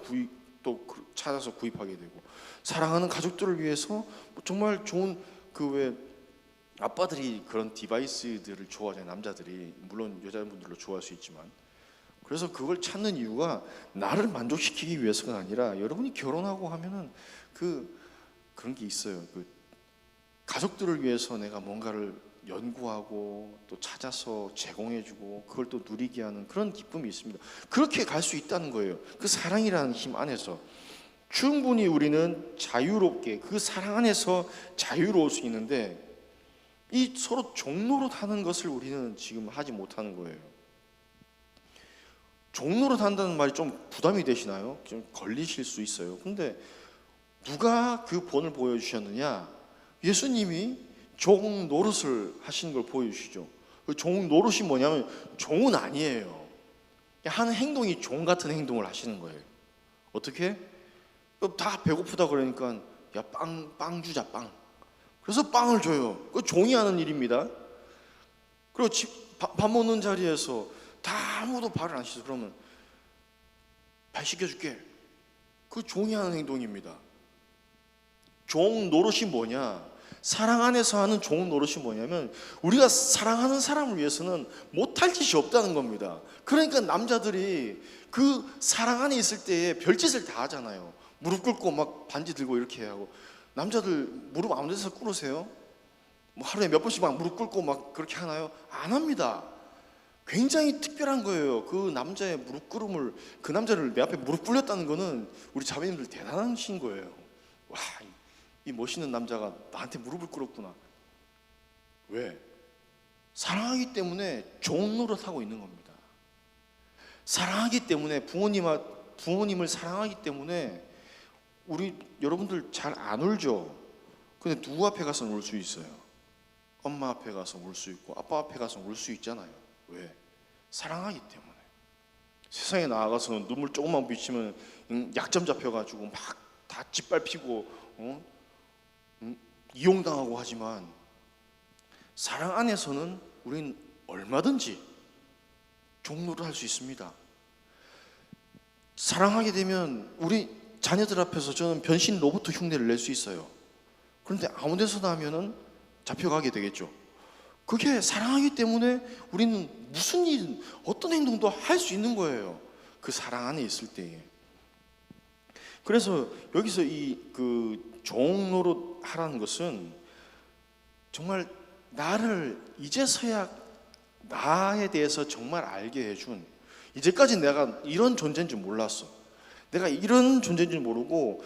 찾아서 구입하게 되고, 사랑하는 가족들을 위해서 정말 좋은 왜 아빠들이 그런 디바이스들을 좋아하잖아요. 남자들이, 물론 여자분들도 좋아할 수 있지만. 그래서 그걸 찾는 이유가 나를 만족시키기 위해서가 아니라, 여러분이 결혼하고 하면은 그런 게 있어요. 가족들을 위해서 내가 뭔가를 연구하고 또 찾아서 제공해주고 그걸 또 누리게 하는 그런 기쁨이 있습니다. 그렇게 갈 수 있다는 거예요. 그 사랑이라는 힘 안에서 충분히 우리는 자유롭게 그 사랑 안에서 자유로울 수 있는데, 이 서로 종노릇 하는 것을 우리는 지금 하지 못하는 거예요. 종노릇 한다는 말이 좀 부담이 되시나요? 좀 걸리실 수 있어요. 근데 누가 그 본을 보여주셨느냐? 예수님이 종 노릇을 하시는 걸 보여주시죠. 그 종 노릇이 뭐냐면, 종은 아니에요. 하는 행동이 종 같은 행동을 하시는 거예요. 어떻게? 다 배고프다 그러니까 야, 빵 주자, 빵. 그래서 빵을 줘요. 그 종이 하는 일입니다. 그리고 밥 먹는 자리에서 다 아무도 발을 안 씻어. 그러면 발 씻겨줄게. 그 종이 하는 행동입니다. 종 노릇이 뭐냐? 사랑 안에서 하는 종 노릇이 뭐냐면, 우리가 사랑하는 사람을 위해서는 못할 짓이 없다는 겁니다. 그러니까 남자들이 그 사랑 안에 있을 때에 별짓을 다 하잖아요. 무릎 꿇고 막 반지 들고 이렇게 하고. 남자들 무릎 아무 데서 꿇으세요? 뭐 하루에 몇 번씩 막 무릎 꿇고 막 그렇게 하나요? 안 합니다. 굉장히 특별한 거예요. 그 남자의 무릎 꿇음을, 그 남자를 내 앞에 무릎 꿇렸다는 거는 우리 자매님들 대단하신 거예요. 와, 이 멋있는 남자가 나한테 무릎을 꿇었구나. 왜? 사랑하기 때문에 종 노릇하고 있는 겁니다. 사랑하기 때문에 부모님을 사랑하기 때문에 여러분들 잘 안 울죠. 근데 누구 앞에 가서 울 수 있어요? 엄마 앞에 가서 울 수 있고 아빠 앞에 가서 울 수 있잖아요. 왜? 사랑하기 때문에. 세상에 나아가서 눈물 조금만 비치면 약점 잡혀가지고 막 다 짓밟히고 이용당하고 하지만, 사랑 안에서는 우린 얼마든지 종로를 할 수 있습니다. 사랑하게 되면 우리 자녀들 앞에서 저는 변신 로봇 흉내를 낼 수 있어요. 그런데 아무 데서나 하면은 잡혀가게 되겠죠. 그게 사랑하기 때문에 우리는 무슨 일, 어떤 행동도 할 수 있는 거예요. 그 사랑 안에 있을 때에. 그래서 여기서 종 노릇 하라는 것은 정말 나를 이제서야 나에 대해서 정말 알게 해준, 이제까지 내가 이런 존재인 줄 몰랐어. 내가 이런 존재인 줄 모르고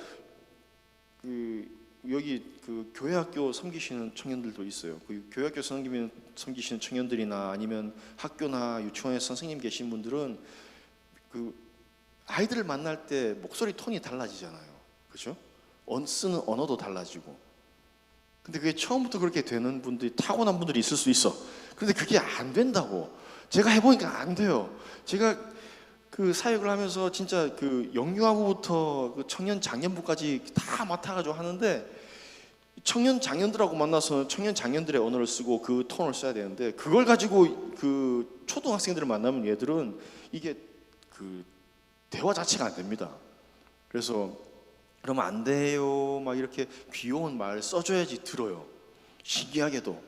여기 그 교회학교 섬기시는 청년들도 있어요. 그 교회학교 섬기시는 청년들이나 아니면 학교나 유치원에 선생님 계신 분들은 그 아이들을 만날 때 목소리 톤이 달라지잖아요. 그렇죠? 쓰는 언어도 달라지고. 근데 그게 처음부터 그렇게 되는 분들이 타고난 분들이 있을 수 있어. 그런데 그게 안 된다고. 제가 해보니까 안 돼요. 제가 그 사역을 하면서 진짜 그 영유아부부터 그 청년 장년부까지 다 맡아가지고 하는데, 청년 장년들하고 만나서 청년 장년들의 언어를 쓰고 그 톤을 써야 되는데, 그걸 가지고 그 초등학생들을 만나면 얘들은 이게 그 대화 자체가 안 됩니다. 그래서 그러면 안 돼요 막 이렇게 귀여운 말 써줘야지 들어요. 신기하게도.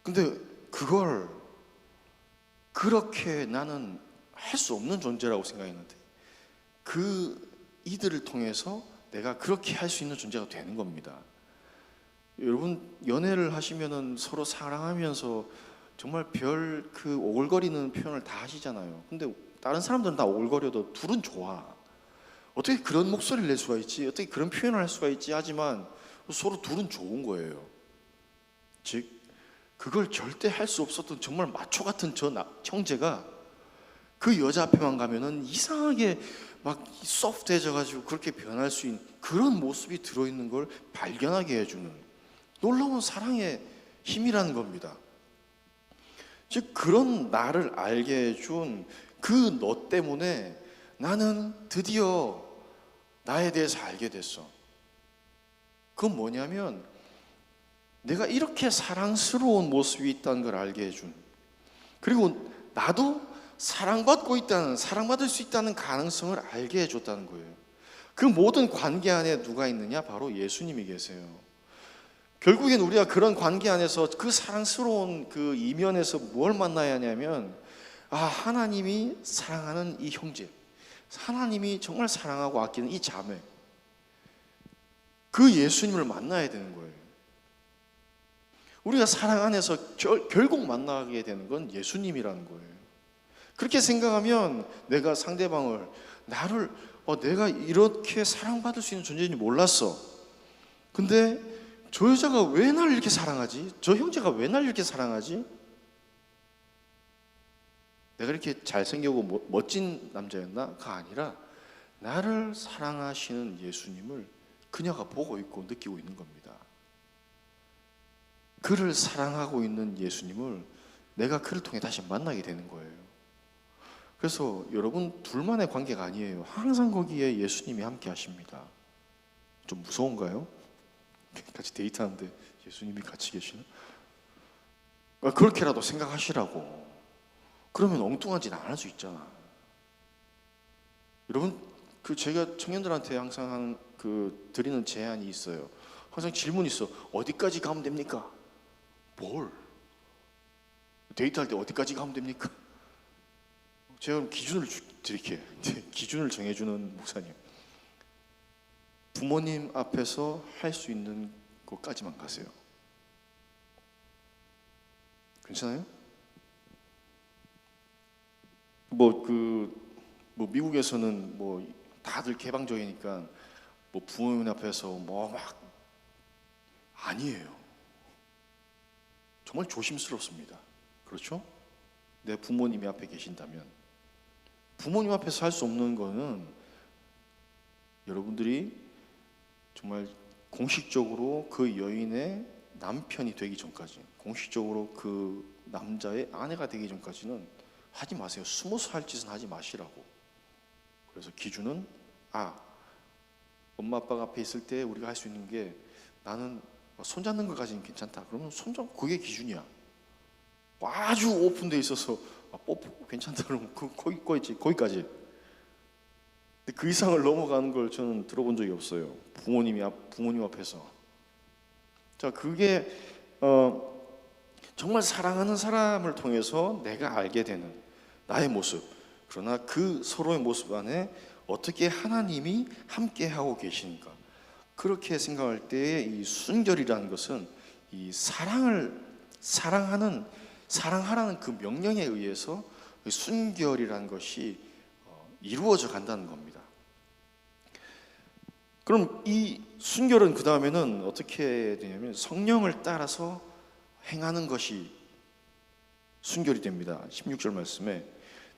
근데 그걸 그렇게 나는 할 수 없는 존재라고 생각했는데, 그 이들을 통해서 내가 그렇게 할 수 있는 존재가 되는 겁니다. 여러분 연애를 하시면은 서로 사랑하면서 정말 별 그 오글거리는 표현을 다 하시잖아요. 근데 다른 사람들은 다 오글거려도 둘은 좋아. 어떻게 그런 목소리를 낼 수가 있지? 어떻게 그런 표현을 할 수가 있지? 하지만 서로 둘은 좋은 거예요. 즉 그걸 절대 할 수 없었던 정말 마초 같은 저 형제가 그 여자 앞에만 가면은 이상하게 막 소프트해져 가지고 그렇게 변할 수 있는 그런 모습이 들어있는 걸 발견하게 해주는 놀라운 사랑의 힘이라는 겁니다. 즉 그런 나를 알게 해준 그 너 때문에 나는 드디어 나에 대해서 알게 됐어. 그건 뭐냐면 내가 이렇게 사랑스러운 모습이 있다는 걸 알게 해준, 그리고 나도 사랑받고 있다는, 사랑받을 수 있다는 가능성을 알게 해줬다는 거예요. 그 모든 관계 안에 누가 있느냐? 바로 예수님이 계세요. 결국엔 우리가 그런 관계 안에서 그 사랑스러운 그 이면에서 뭘 만나야 하냐면, 하나님이 사랑하는 이 형제, 하나님이 정말 사랑하고 아끼는 이 자매, 그 예수님을 만나야 되는 거예요. 우리가 사랑 안에서 결국 만나게 되는 건 예수님이라는 거예요. 그렇게 생각하면 내가 상대방을, 내가 이렇게 사랑받을 수 있는 존재인지 몰랐어. 근데 저 여자가 왜 나를 이렇게 사랑하지? 저 형제가 왜 나를 이렇게 사랑하지? 내가 이렇게 잘생기고 멋진 남자였나?가 아니라 나를 사랑하시는 예수님을 그녀가 보고 있고 느끼고 있는 겁니다. 그를 사랑하고 있는 예수님을 내가 그를 통해 다시 만나게 되는 거예요. 그래서 여러분 둘만의 관계가 아니에요. 항상 거기에 예수님이 함께 하십니다. 좀 무서운가요? 같이 데이트하는데 예수님이 같이 계시나? 그렇게라도 생각하시라고. 그러면 엉뚱한 짓 안 할 수 있잖아. 여러분 제가 청년들한테 항상 드리는 제안이 있어요. 항상 질문이 있어. 어디까지 가면 됩니까? 뭘? 데이트할 때 어디까지 가면 됩니까? 제가 기준을 드릴게요. 기준을 정해주는 목사님. 부모님 앞에서 할 수 있는 것까지만 가세요. 괜찮아요? 미국에서는 다들 개방적이니까 부모님 앞에서 아니에요. 정말 조심스럽습니다. 그렇죠? 내 부모님이 앞에 계신다면 부모님 앞에서 할 수 없는 거는 여러분들이 정말 공식적으로 그 여인의 남편이 되기 전까지, 공식적으로 그 남자의 아내가 되기 전까지는 하지 마세요. 숨어서 할 짓은 하지 마시라고. 그래서 기준은 엄마 아빠가 앞에 있을 때 우리가 할 수 있는 게, 나는 손잡는 것까지는 괜찮다. 그러면 그게 기준이야. 아주 오픈돼 있어서 뽀뽀 괜찮다 그러면 거기까지. 근데 그 이상을 넘어가는 걸 저는 들어본 적이 없어요. 부모님 앞에서. 자, 그게 정말 사랑하는 사람을 통해서 내가 알게 되는 나의 모습. 그러나 그 서로의 모습 안에 어떻게 하나님이 함께하고 계시는가. 그렇게 생각할 때 이 순결이라는 것은 이 사랑하라는 그 명령에 의해서 순결이라는 것이 이루어져 간다는 겁니다. 그럼 이 순결은 그 다음에는 어떻게 되냐면 성령을 따라서 행하는 것이 순결이 됩니다. 16절 말씀에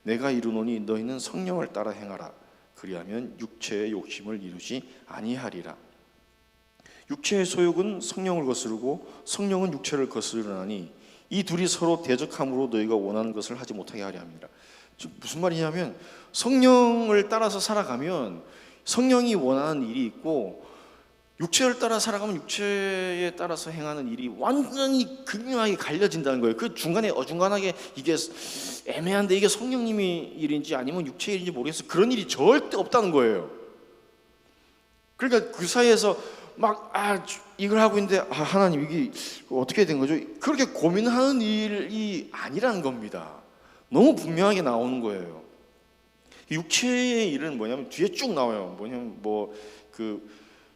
내가 이르노니 너희는 성령을 따라 행하라. 그리하면 육체의 욕심을 이루지 아니하리라. 육체의 소욕은 성령을 거스르고 성령은 육체를 거스르나니 이 둘이 서로 대적함으로 너희가 원하는 것을 하지 못하게 하려 합니다. 무슨 말이냐면 성령을 따라서 살아가면 성령이 원하는 일이 있고 육체를 따라 살아가면 육체에 따라서 행하는 일이 완전히 극명하게 갈려진다는 거예요. 그 중간에 어중간하게 이게 애매한데 이게 성령님이 일인지 아니면 육체의 일인지 모르겠어요. 그런 일이 절대 없다는 거예요. 그러니까 그 사이에서 막 이걸 하고 있는데 하나님 이게 어떻게 된 거죠? 그렇게 고민하는 일이 아니라는 겁니다. 너무 분명하게 나오는 거예요. 육체의 일은 뭐냐면 뒤에 쭉 나와요. 뭐냐면 그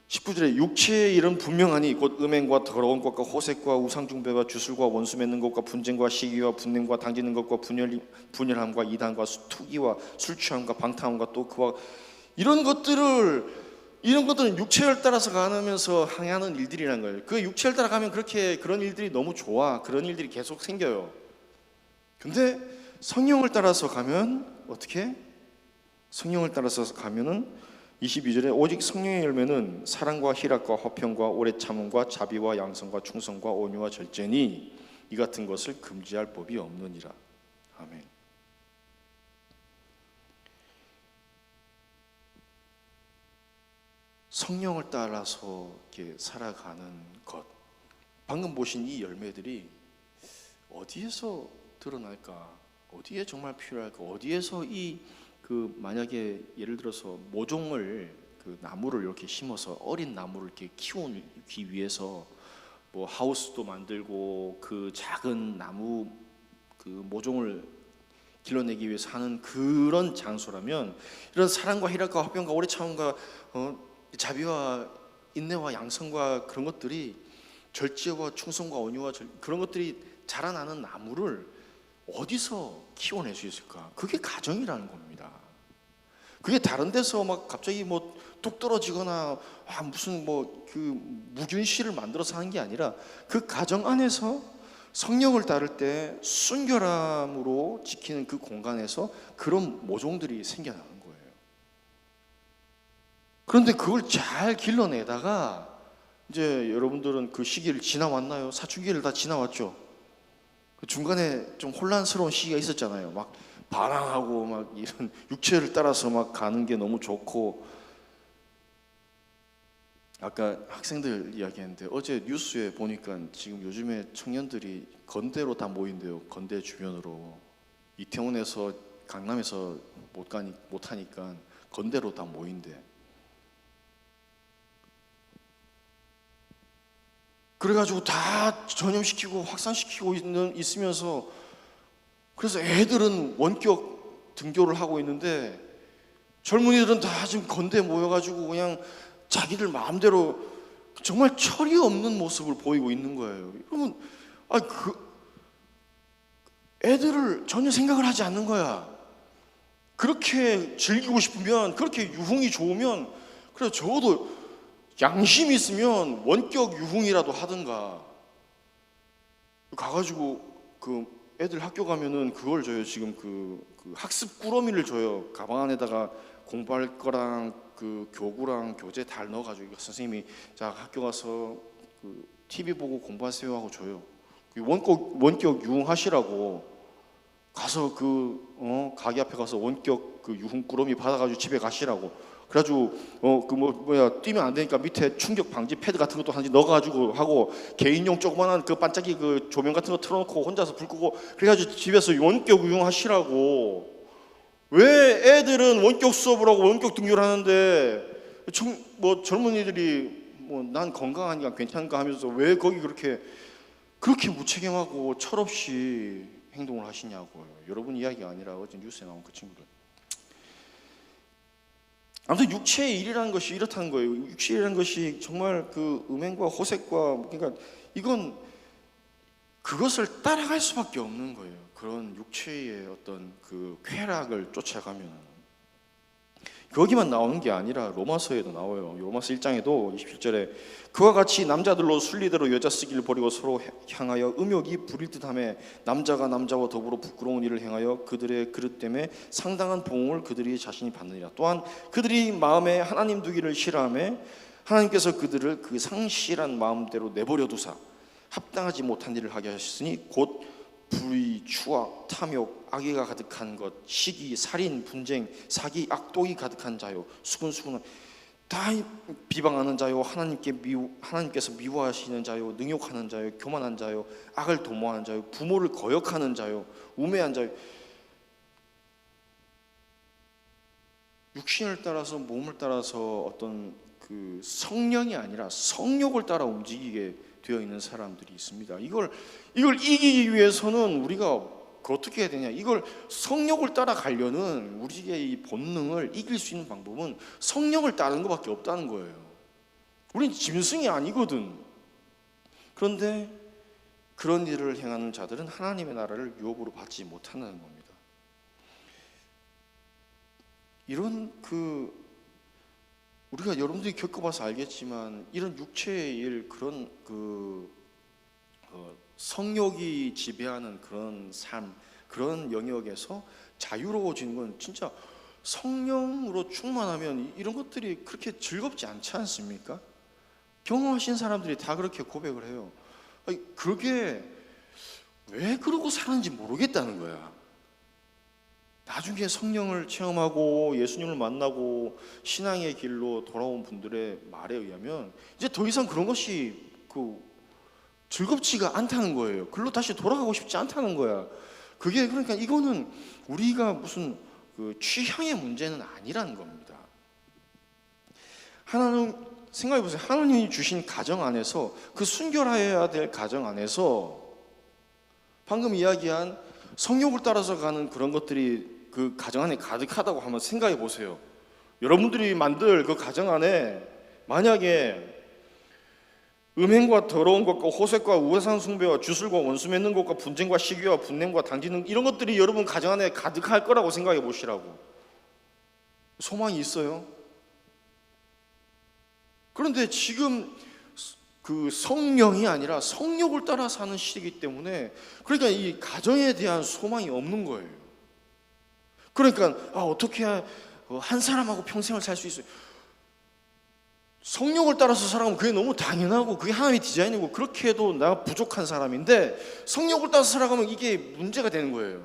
19절에 육체의 일은 분명하니 곧 음행과 더러운 것과 호색과 우상숭배와 주술과 원수 맺는 것과 분쟁과 시기와 분냄과 당지는 것과 분열함과 이단과 투기와 술 취함과 방탕함과 또 그와 이런 것들은 육체를 따라서 가면서 행하는 일들이라는 거예요. 그 육체를 따라가면 그렇게 그런 일들이 너무 좋아. 그런 일들이 계속 생겨요. 근데 성령을 따라서 가면 어떻게? 성령을 따라서 가면은 22절에 오직 성령의 열매는 사랑과 희락과 화평과 오래 참음과 자비와 양성과 충성과 온유와 절제니 이 같은 것을 금지할 법이 없느니라. 아멘. 성령을 따라서 이렇게 살아가는 것. 방금 보신 이 열매들이 어디에서 드러날까? 어디에 정말 필요할까? 어디에서 만약에 예를 들어서 모종을 그 나무를 이렇게 심어서 어린 나무를 이렇게 키우기 위해서 뭐 하우스도 만들고 그 작은 나무 그 모종을 길러내기 위해서 하는 그런 장소라면 이런 사랑과 희락과 화평과 오래 참음과 자비와 인내와 양성과 그런 것들이 절제와 충성과 온유와 그런 것들이 자라나는 나무를 어디서 키워낼 수 있을까? 그게 가정이라는 겁니다. 그게 다른 데서 막 갑자기 뚝 떨어지거나 무슨 그 무균실을 만들어서 하는 게 아니라 그 가정 안에서 성령을 따를 때 순결함으로 지키는 그 공간에서 그런 모종들이 생겨나는 거예요. 그런데 그걸 잘 길러내다가 이제 여러분들은 그 시기를 지나왔나요? 사춘기를 다 지나왔죠. 그 중간에 좀 혼란스러운 시기가 있었잖아요. 막 반항하고 막 이런 육체를 따라서 막 가는 게 너무 좋고. 아까 학생들 이야기했는데 어제 뉴스에 보니까 지금 요즘에 청년들이 건대로 다 모인대요. 건대 주변으로. 이태원에서 강남에서 못 하니까 건대로 다 모인대. 그래가지고 다 전염시키고 확산시키고 있으면서 그래서 애들은 원격 등교를 하고 있는데 젊은이들은 다 지금 건대에 모여가지고 그냥 자기들 마음대로 정말 철이 없는 모습을 보이고 있는 거예요. 여러분, 애들을 전혀 생각을 하지 않는 거야. 그렇게 즐기고 싶으면, 그렇게 유흥이 좋으면, 그래 적어도 양심이 있으면 원격 유흥이라도 하든가. 가가지고 그 애들 학교 가면은 그걸 줘요. 지금 그 학습 꾸러미를 줘요. 가방 안에다가 공부할 거랑 그 교구랑 교재 다 넣어가지고 선생님이 자 학교 가서 그 TV 보고 공부하세요 하고 줘요. 원격 유흥하시라고 가서 가게 앞에 가서 원격 그 유흥 꾸러미 받아가지고 집에 가시라고. 그래가지고 뛰면 안 되니까 밑에 충격 방지 패드 같은 것도 하나 넣어가지고 하고 개인용 조그만한 그 반짝이 그 조명 같은 거 틀어놓고 혼자서 불 끄고 그래가지고 집에서 원격 유흥하시라고. 왜 애들은 원격 수업을 하고 원격 등교를 하는데 젊은이들이 난 건강하니까 괜찮은가 하면서 왜 거기 그렇게 무책임하고 철없이 행동을 하시냐고요. 여러분 이야기가 아니라 어제 뉴스에 나온 그 친구들. 아무튼 육체의 일이라는 것이 이렇다는 거예요. 육체의 일이라는 것이 정말 그 음행과 호색과 그러니까 이건 그것을 따라갈 수밖에 없는 거예요. 그런 육체의 어떤 그 쾌락을 쫓아가면 거기만 나오는 게 아니라 로마서에도 나와요. 로마서 1장에도 27절에 그와 같이 남자들로 순리대로 여자 쓰기를 버리고 서로 향하여 음욕이 부릴 듯하며 남자가 남자와 더불어 부끄러운 일을 행하여 그들의 그릇 때문에 상당한 보응을 그들이 자신이 받느니라. 또한 그들이 마음에 하나님 두기를 싫어하며 하나님께서 그들을 그 상실한 마음대로 내버려 두사 합당하지 못한 일을 하게 하셨으니 곧 불의, 추악, 탐욕, 악의가 가득한 것, 시기, 살인, 분쟁, 사기, 악독이 가득한 자요, 수근수근한 다 비방하는 자요, 하나님께서 미워하시는 자요, 능욕하는 자요, 교만한 자요, 악을 도모하는 자요, 부모를 거역하는 자요, 우매한 자요. 육신을 따라서 몸을 따라서 어떤 그 성령이 아니라 성욕을 따라 움직이게 되어 있는 사람들이 있습니다. 이걸 이기기 위해서는 우리가 어떻게 해야 되냐? 이걸 성욕을 따라가려는 우리의 이 본능을 이길 수 있는 방법은 성령을 따르는 것밖에 없다는 거예요. 우린 짐승이 아니거든. 그런데 그런 일을 행하는 자들은 하나님의 나라를 유업으로 받지 못한다는 겁니다. 이런 우리가 여러분들이 겪어봐서 알겠지만 이런 육체의 일 그런 성욕이 지배하는 그런 삶 그런 영역에서 자유로워지는 건 진짜 성령으로 충만하면 이런 것들이 그렇게 즐겁지 않지 않습니까? 경험하신 사람들이 다 그렇게 고백을 해요. 아니, 그게 왜 그러고 사는지 모르겠다는 거야. 나중에 성령을 체험하고 예수님을 만나고 신앙의 길로 돌아온 분들의 말에 의하면 이제 더 이상 그런 것이 즐겁지가 않다는 거예요. 글로 다시 돌아가고 싶지 않다는 거야. 그게 그러니까 이거는 우리가 무슨 취향의 문제는 아니라는 겁니다. 하나님 생각해 보세요. 하나님이 주신 가정 안에서 그 순결해야 될 가정 안에서 방금 이야기한 성욕을 따라서 가는 그런 것들이 그 가정 안에 가득하다고 한번 생각해 보세요. 여러분들이 만들 그 가정 안에 만약에 음행과 더러운 것과 호색과 우상 숭배와 주술과 원수 맺는 것과 분쟁과 시기와 분냄과 당지는 이런 것들이 여러분 가정 안에 가득할 거라고 생각해 보시라고. 소망이 있어요? 그런데 지금 그 성령이 아니라 성욕을 따라 사는 시대이기 때문에 그러니까 이 가정에 대한 소망이 없는 거예요. 그러니까 어떻게 한 사람하고 평생을 살 수 있어요? 성령을 따라서 살아가면 그게 너무 당연하고 그게 하나님의 디자인이고 그렇게 해도 내가 부족한 사람인데 성령을 따라서 살아가면 이게 문제가 되는 거예요.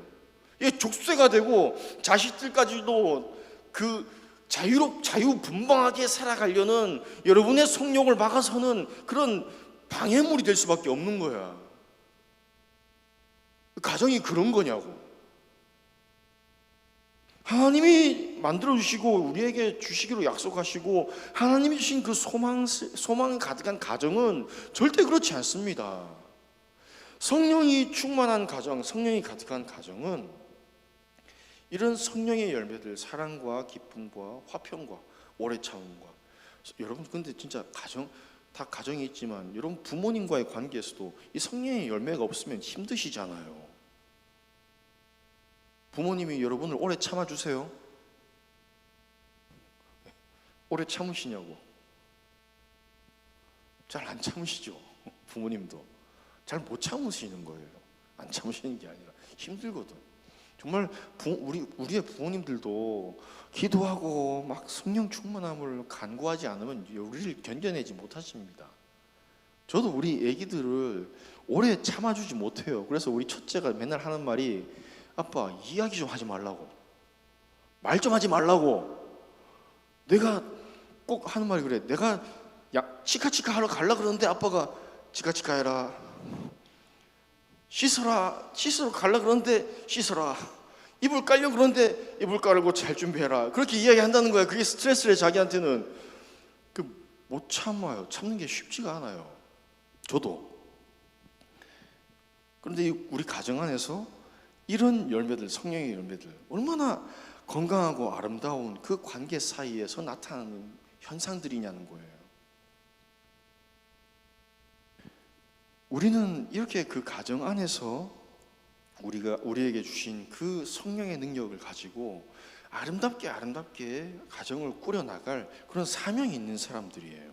이게 족쇄가 되고 자식들까지도 그 자유분방하게 살아가려는 여러분의 성욕을 막아서는 그런 방해물이 될 수밖에 없는 거야. 가정이 그런 거냐고. 하나님이 만들어주시고 우리에게 주시기로 약속하시고 하나님이 주신 그 소망 가득한 가정은 절대 그렇지 않습니다. 성령이 충만한 가정, 성령이 가득한 가정은 이런 성령의 열매들, 사랑과 기쁨과 화평과 오래 참음과 여러분 근데 진짜 다 가정이 있지만 여러분 부모님과의 관계에서도 이 성령의 열매가 없으면 힘드시잖아요. 부모님이 여러분을 오래 참아주세요? 오래 참으시냐고? 잘 안 참으시죠? 부모님도 잘 못 참으시는 거예요. 안 참으시는 게 아니라 힘들거든. 정말 우리의 부모님들도 기도하고 막 성령 충만함을 간구하지 않으면 우리를 견뎌내지 못하십니다. 저도 우리 애기들을 오래 참아주지 못해요. 그래서 우리 첫째가 맨날 하는 말이 아빠 이야기 좀 하지 말라고, 말 좀 하지 말라고. 내가 꼭 하는 말이 그래. 내가 치카치카 하러 가려고 그러는데 아빠가 치카치카 해라, 씻으러 가려고 그러는데 씻어라, 이불 깔려고 그러는데 이불 깔고 잘 준비해라. 그렇게 이야기한다는 거야. 그게 스트레스래. 자기한테는 못 참아요. 참는 게 쉽지가 않아요. 저도. 그런데 우리 가정 안에서 이런 열매들, 성령의 열매들, 얼마나 건강하고 아름다운 그 관계 사이에서 나타나는 현상들이냐는 거예요. 우리는 이렇게 그 가정 안에서 우리에게 주신 그 성령의 능력을 가지고 아름답게 가정을 꾸려나갈 그런 사명이 있는 사람들이에요.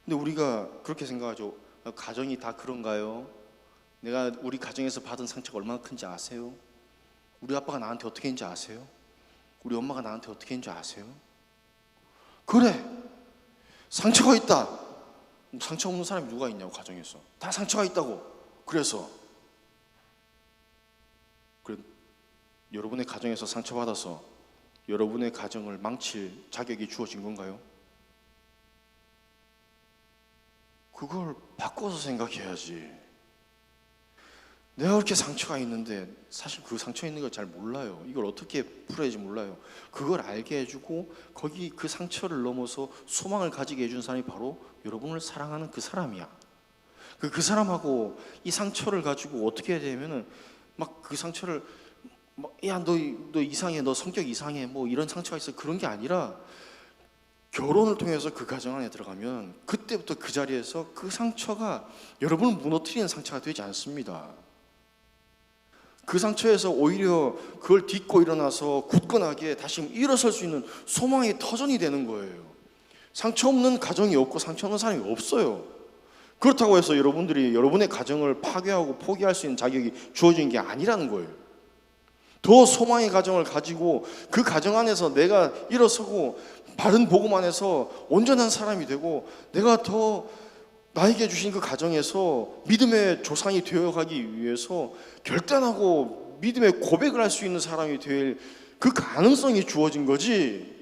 근데 우리가 그렇게 생각하죠. 가정이 다 그런가요? 내가 우리 가정에서 받은 상처가 얼마나 큰지 아세요? 우리 아빠가 나한테 어떻게 했는지 아세요? 우리 엄마가 나한테 어떻게 했는지 아세요? 그래, 상처가 있다. 상처 없는 사람이 누가 있냐고. 가정에서 다 상처가 있다고. 그래서 여러분의 가정에서 상처받아서 여러분의 가정을 망칠 자격이 주어진 건가요? 그걸 바꿔서 생각해야지. 내가 그렇게 상처가 있는데 사실 그 상처 있는 걸 잘 몰라요. 이걸 어떻게 풀어야지 몰라요. 그걸 알게 해주고 거기 그 상처를 넘어서 소망을 가지게 해준 사람이 바로 여러분을 사랑하는 그 사람이야. 그 사람하고 이 상처를 가지고 어떻게 해야 되냐면은 막 그 상처를 야, 너 이상해, 너 성격 이상해, 뭐 이런 상처가 있어, 그런 게 아니라 결혼을 통해서 그 가정 안에 들어가면 그때부터 그 자리에서 그 상처가 여러분을 무너뜨리는 상처가 되지 않습니다. 그 상처에서 오히려 그걸 딛고 일어나서 굳건하게 다시 일어설 수 있는 소망의 터전이 되는 거예요. 상처 없는 가정이 없고 상처 없는 사람이 없어요. 그렇다고 해서 여러분들이 여러분의 가정을 파괴하고 포기할 수 있는 자격이 주어진 게 아니라는 거예요. 더 소망의 가정을 가지고 그 가정 안에서 내가 일어서고 바른 복음 안에서 온전한 사람이 되고 내가 더 나에게 주신 그 가정에서 믿음의 조상이 되어가기 위해서 결단하고 믿음의 고백을 할 수 있는 사람이 될 그 가능성이 주어진 거지.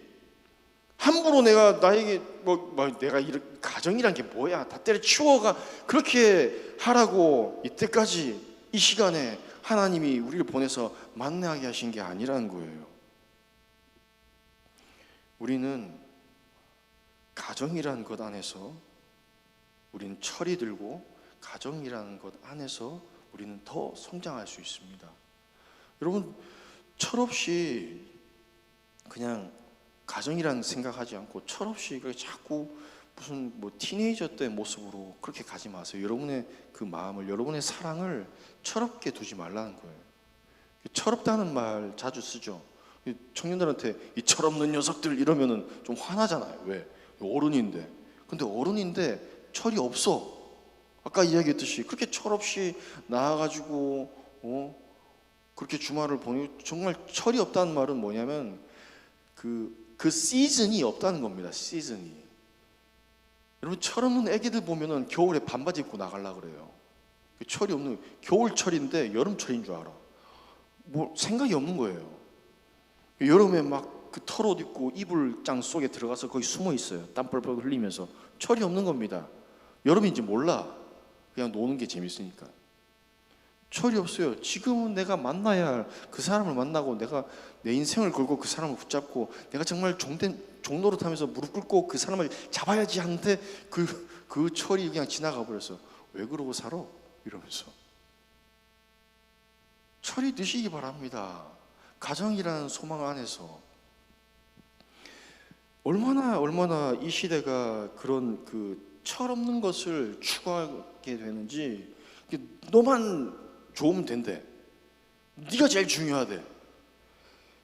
함부로 내가 나에게 내가 이런 가정이란 게 뭐야, 다 때려치워가 그렇게 하라고 이때까지 이 시간에 하나님이 우리를 보내서 만나게 하신 게 아니라는 거예요. 우리는 가정이라는 것 안에서 우리는 철이 들고 가정이라는 것 안에서 우리는 더 성장할 수 있습니다. 여러분, 철없이 그냥 가정이라는 생각하지 않고 철없이 자꾸 무슨 티네이저 때 모습으로 그렇게 가지 마세요. 여러분의 그 마음을, 여러분의 사랑을 철없게 두지 말라는 거예요. 철없다는 말 자주 쓰죠. 청년들한테 이 철없는 녀석들 이러면은 좀 화나잖아요. 왜? 어른인데. 근데 어른인데 철이 없어. 아까 이야기했듯이 그렇게 철없이 나와가지고 그렇게 주말을 보내고, 정말 철이 없다는 말은 뭐냐면 그 시즌이 없다는 겁니다. 시즌이. 여러분, 철없는 애기들 보면은 겨울에 반바지 입고 나가려고 그래요. 철이 없는, 겨울철인데 여름철인 줄 알아. 생각이 없는 거예요. 여름에 막 그 털옷 입고 이불장 속에 들어가서 거기 숨어 있어요. 땀 뻘뻘 흘리면서. 철이 없는 겁니다. 여름인지 몰라. 그냥 노는 게 재밌으니까. 철이 없어요. 지금은 내가 만나야 할 그 사람을 만나고 내가 내 인생을 걸고 그 사람을 붙잡고 내가 정말 종노릇 하면서 무릎 꿇고 그 사람을 잡아야지 하는데 그 철이 그냥 지나가 버렸어. 왜 그러고 살아? 이러면서. 철이 드시기 바랍니다. 가정이라는 소망 안에서 얼마나 이 시대가 그런 그 철없는 것을 추구하게 되는지. 너만 좋으면 된대. 네가 제일 중요하대.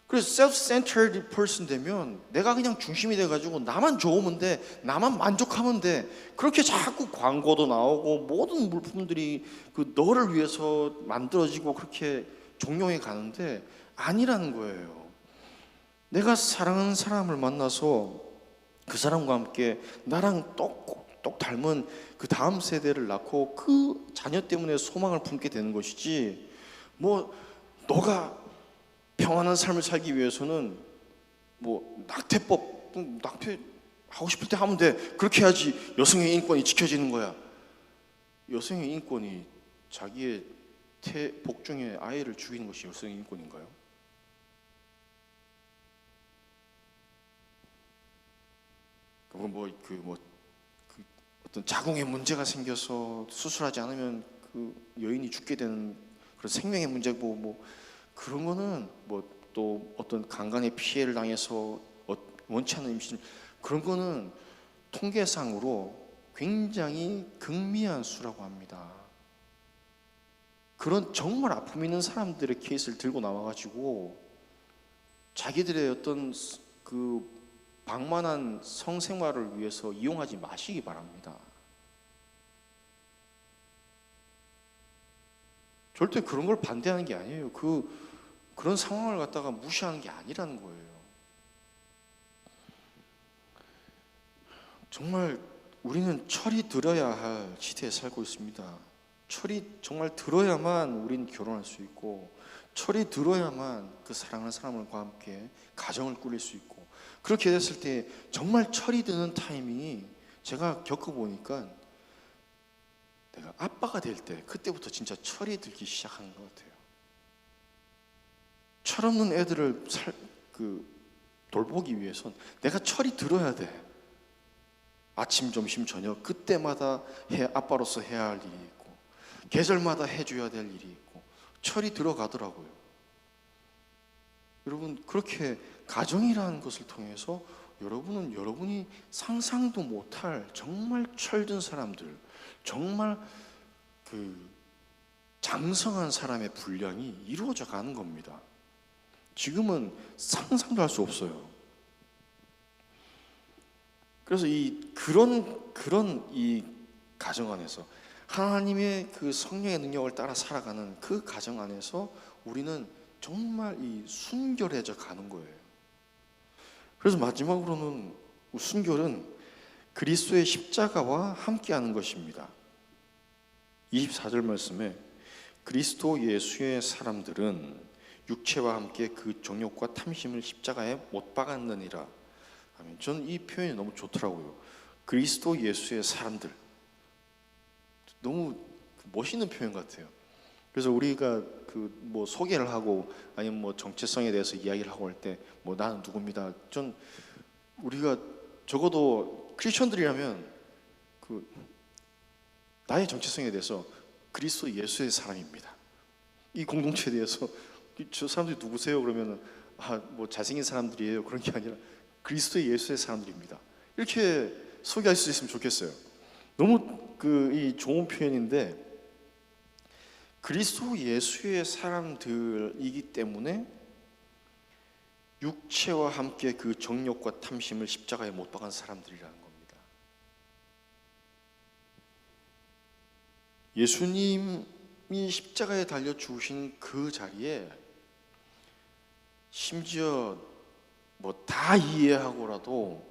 그래서 self-centered person 되면 내가 그냥 중심이 돼가지고 나만 좋으면 돼, 나만 만족하면 돼. 그렇게 자꾸 광고도 나오고 모든 물품들이 그 너를 위해서 만들어지고 그렇게 종용해 가는데 아니라는 거예요. 내가 사랑하는 사람을 만나서 그 사람과 함께 나랑 똑 닮은 그 다음 세대를 낳고 그 자녀 때문에 소망을 품게 되는 것이지, 너가 평안한 삶을 살기 위해서는 낙태 하고 싶을 때 하면 돼, 그렇게 해야지 여성의 인권이 지켜지는 거야. 여성의 인권이 자기의 복중에 아이를 죽이는 것이 여성의 인권인가요? 어떤 자궁에 문제가 생겨서 수술하지 않으면 그 여인이 죽게 되는 그런 생명의 문제고 그런 거는 또 어떤 강간의 피해를 당해서 원치 않는 임신, 그런 거는 통계상으로 굉장히 극미한 수라고 합니다. 그런 정말 아픔 있는 사람들의 케이스를 들고 나와가지고 자기들의 어떤 그 방만한 성생활을 위해서 이용하지 마시기 바랍니다. 절대 그런 걸 반대하는 게 아니에요. 그런 상황을 갖다가 무시하는 게 아니라는 거예요. 정말 우리는 철이 들어야 할 시대에 살고 있습니다. 철이 정말 들어야만 우리는 결혼할 수 있고, 철이 들어야만 그 사랑하는 사람과 함께 가정을 꾸릴 수 있고, 그렇게 됐을 때 정말 철이 드는 타이밍이 제가 겪어보니까 내가 아빠가 될 때, 그때부터 진짜 철이 들기 시작하는 것 같아요. 철없는 애들을 돌보기 위해선 내가 철이 들어야 돼. 아침, 점심, 저녁 그때마다 아빠로서 해야 할 일이 있고, 계절마다 해줘야 될 일이 있고, 철이 들어가더라고요. 여러분, 그렇게 가정이라는 것을 통해서 여러분이 상상도 못할 정말 철든 사람들, 정말 그 장성한 사람의 분량이 이루어져 가는 겁니다. 지금은 상상도 할 수 없어요. 그래서 그런 이 가정 안에서 하나님의 그 성령의 능력을 따라 살아가는 그 가정 안에서 우리는 정말 이 순결해져 가는 거예요. 그래서 마지막으로는 순결은 그리스도의 십자가와 함께하는 것입니다. 24절 말씀에 그리스도 예수의 사람들은 육체와 함께 그 정욕과 탐심을 십자가에 못 박았느니라. 저는 이 표현이 너무 좋더라고요. 그리스도 예수의 사람들, 너무 멋있는 표현 같아요. 그래서 우리가 뭐 소개를 하고 아니면 뭐 정체성에 대해서 이야기를 하고 할 때 뭐 나는 누굽니다. 전 우리가 적어도 크리스천들이라면 나의 정체성에 대해서 그리스도 예수의 사람입니다. 이 공동체에 대해서 저 사람들이 누구세요? 그러면은 뭐 잘생긴 사람들이에요. 그런 게 아니라 그리스도 예수의 사람들입니다. 이렇게 소개할 수 있으면 좋겠어요. 너무 이 좋은 표현인데, 그리스도 예수의 사람들이기 때문에 육체와 함께 그 정욕과 탐심을 십자가에 못 박은 사람들이라는 겁니다. 예수님이 십자가에 달려 죽으신 그 자리에 심지어 뭐 다 이해하고라도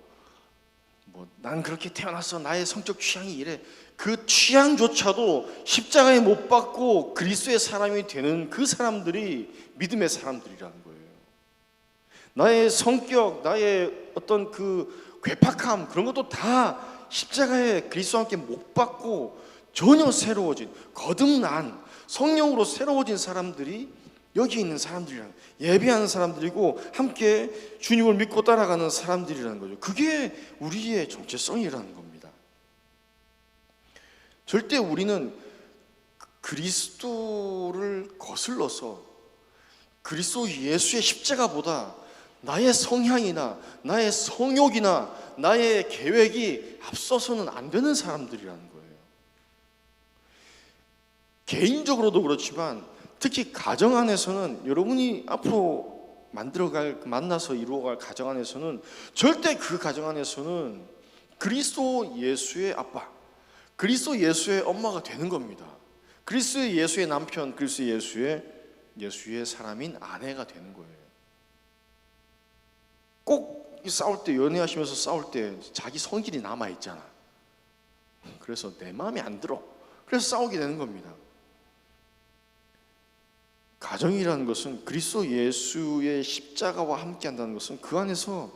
뭐 난 그렇게 태어났어, 나의 성적 취향이 이래, 그 취향조차도 십자가에 못 박고 그리스도의 사람이 되는 그 사람들이 믿음의 사람들이라는 거예요. 나의 성격, 나의 어떤 그 괴팍함, 그런 것도 다 십자가에 그리스도와 함께 못 박고 전혀 새로워진, 거듭난 성령으로 새로워진 사람들이 여기 있는 사람들이라는, 예배하는 사람들이고 함께 주님을 믿고 따라가는 사람들이라는 거죠. 그게 우리의 정체성이라는 겁니다. 절대 우리는 그리스도를 거슬러서 그리스도 예수의 십자가보다 나의 성향이나 나의 성욕이나 나의 계획이 앞서서는 안 되는 사람들이라는 거예요. 개인적으로도 그렇지만 특히 가정 안에서는, 여러분이 앞으로 만나서 이루어갈 가정 안에서는 절대 그 가정 안에서는 그리스도 예수의 아빠, 그리스도 예수의 엄마가 되는 겁니다. 그리스도 예수의 남편, 그리스도 예수의 사람인 아내가 되는 거예요. 꼭 싸울 때, 연애하시면서 싸울 때 자기 성질이 남아있잖아. 그래서 내 마음에 안 들어. 그래서 싸우게 되는 겁니다. 가정이라는 것은, 그리스도 예수의 십자가와 함께 한다는 것은 그 안에서